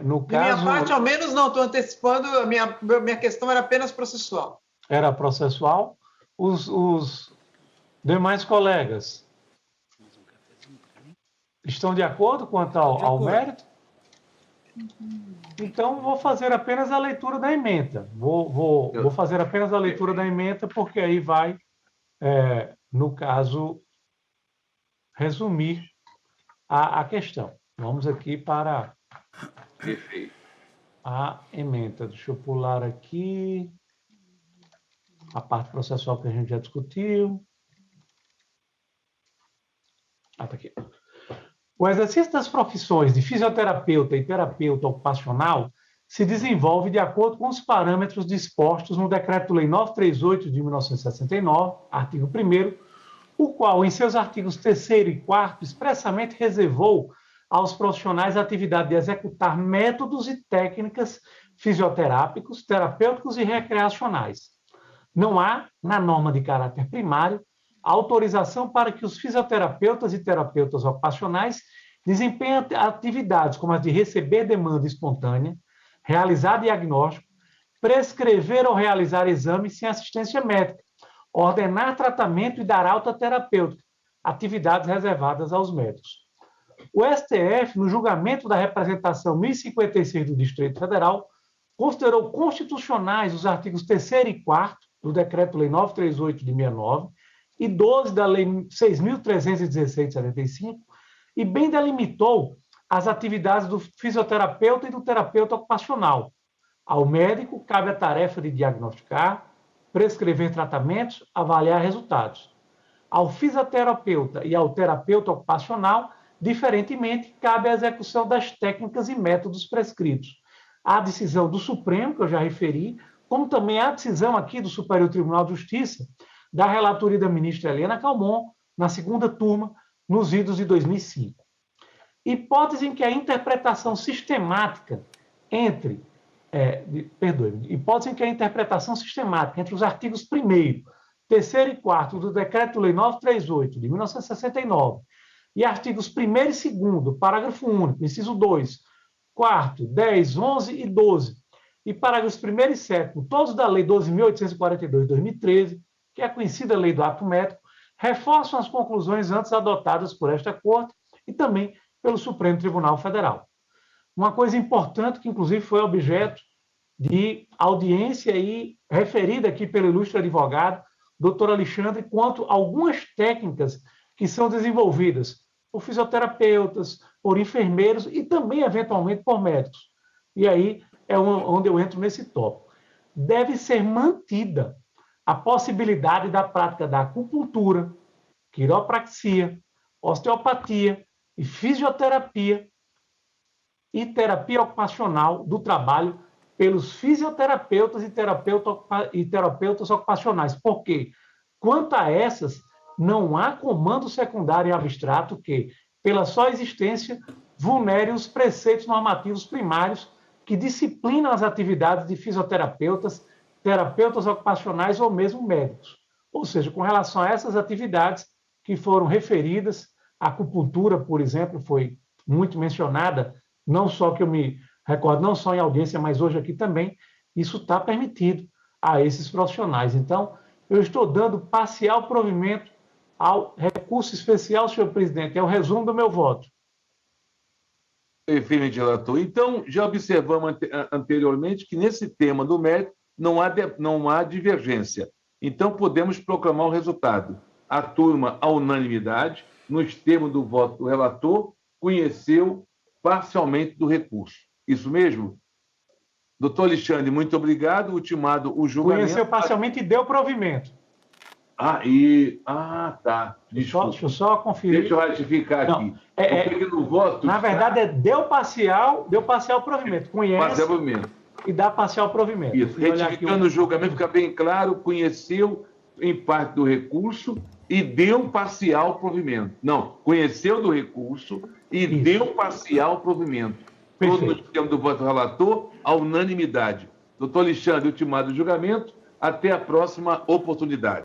no caso... De minha parte, ao menos, não, estou antecipando, a minha questão era apenas processual. Era processual. Os demais colegas estão de acordo quanto ao mérito? Então, vou fazer apenas a leitura da ementa. Vou fazer apenas a leitura da ementa, porque aí vai, no caso, resumir a questão. Vamos aqui para a ementa. Deixa eu pular aqui a parte processual que a gente já discutiu. Está aqui. O exercício das profissões de fisioterapeuta e terapeuta ocupacional se desenvolve de acordo com os parâmetros dispostos no Decreto-Lei 938 de 1969, artigo 1º, o qual, em seus artigos 3º e 4º, expressamente reservou aos profissionais a atividade de executar métodos e técnicas fisioterápicos, terapêuticos e recreacionais. Não há, na norma de caráter primário, autorização para que os fisioterapeutas e terapeutas ocupacionais desempenhem atividades como as de receber demanda espontânea, realizar diagnóstico, prescrever ou realizar exames sem assistência médica, ordenar tratamento e dar alta terapêutica, atividades reservadas aos médicos. O STF, no julgamento da representação 1056 do Distrito Federal, considerou constitucionais os artigos 3º e 4º do Decreto-Lei 938 de 69, e 12 da Lei 6.316 de 75, e bem delimitou as atividades do fisioterapeuta e do terapeuta ocupacional. Ao médico cabe a tarefa de diagnosticar, prescrever tratamentos, avaliar resultados. Ao fisioterapeuta e ao terapeuta ocupacional, diferentemente, cabe a execução das técnicas e métodos prescritos. A decisão do Supremo, que eu já referi, como também a decisão aqui do Superior Tribunal de Justiça, da relatoria da ministra Helena Calmon, na segunda turma, nos idos de 2005. Hipótese em que a interpretação sistemática entre os artigos º, 3º e 4º do Decreto-Lei 938, de 1969, e artigos 1º e 2º, parágrafo único, inciso 2, 4º, 10, 11 e 12, e parágrafos 1º e 7º, todos da Lei 12.842 de 2013, que é a conhecida Lei do Ato Médico, reforçam as conclusões antes adotadas por esta Corte e também pelo Supremo Tribunal Federal. Uma coisa importante, que inclusive foi objeto de audiência e referida aqui pelo ilustre advogado, doutor Alexandre, quanto a algumas técnicas que são desenvolvidas por fisioterapeutas, por enfermeiros e também, eventualmente, por médicos. E aí é onde eu entro nesse tópico. Deve ser mantida a possibilidade da prática da acupuntura, quiropraxia, osteopatia e fisioterapia e terapia ocupacional do trabalho pelos fisioterapeutas e terapeutas ocupacionais. Porque, quanto a essas, não há comando secundário e abstrato que, pela só existência, vulnere os preceitos normativos primários que disciplinam as atividades de fisioterapeutas, terapeutas ocupacionais ou mesmo médicos. Ou seja, com relação a essas atividades que foram referidas, a acupuntura, por exemplo, foi muito mencionada, não só que eu me recordo, não só em audiência, mas hoje aqui também, isso está permitido a esses profissionais. Então, eu estou dando parcial provimento ao recurso especial, senhor presidente, é o resumo do meu voto. Excelente, relator. Então, já observamos anteriormente que nesse tema do mérito não há divergência. Então, podemos proclamar o resultado. A turma, à unanimidade, nos termos do voto do relator, conheceu parcialmente do recurso. Isso mesmo? Doutor Alexandre, muito obrigado. Ultimado o julgamento. Conheceu parcialmente e deu provimento. Tá. Desculpa. Deixa eu só conferir. Deixa eu ratificar aqui. Porque no voto. Na verdade, deu parcial provimento. Conhece parcial provimento. E dá parcial provimento. Isso. Retificando o julgamento, fica bem claro, conheceu em parte do recurso e deu parcial provimento. Não, conheceu do recurso e deu parcial provimento. Todo no termo do voto do relator, à unanimidade. Doutor Alexandre, ultimado o julgamento. Até a próxima oportunidade.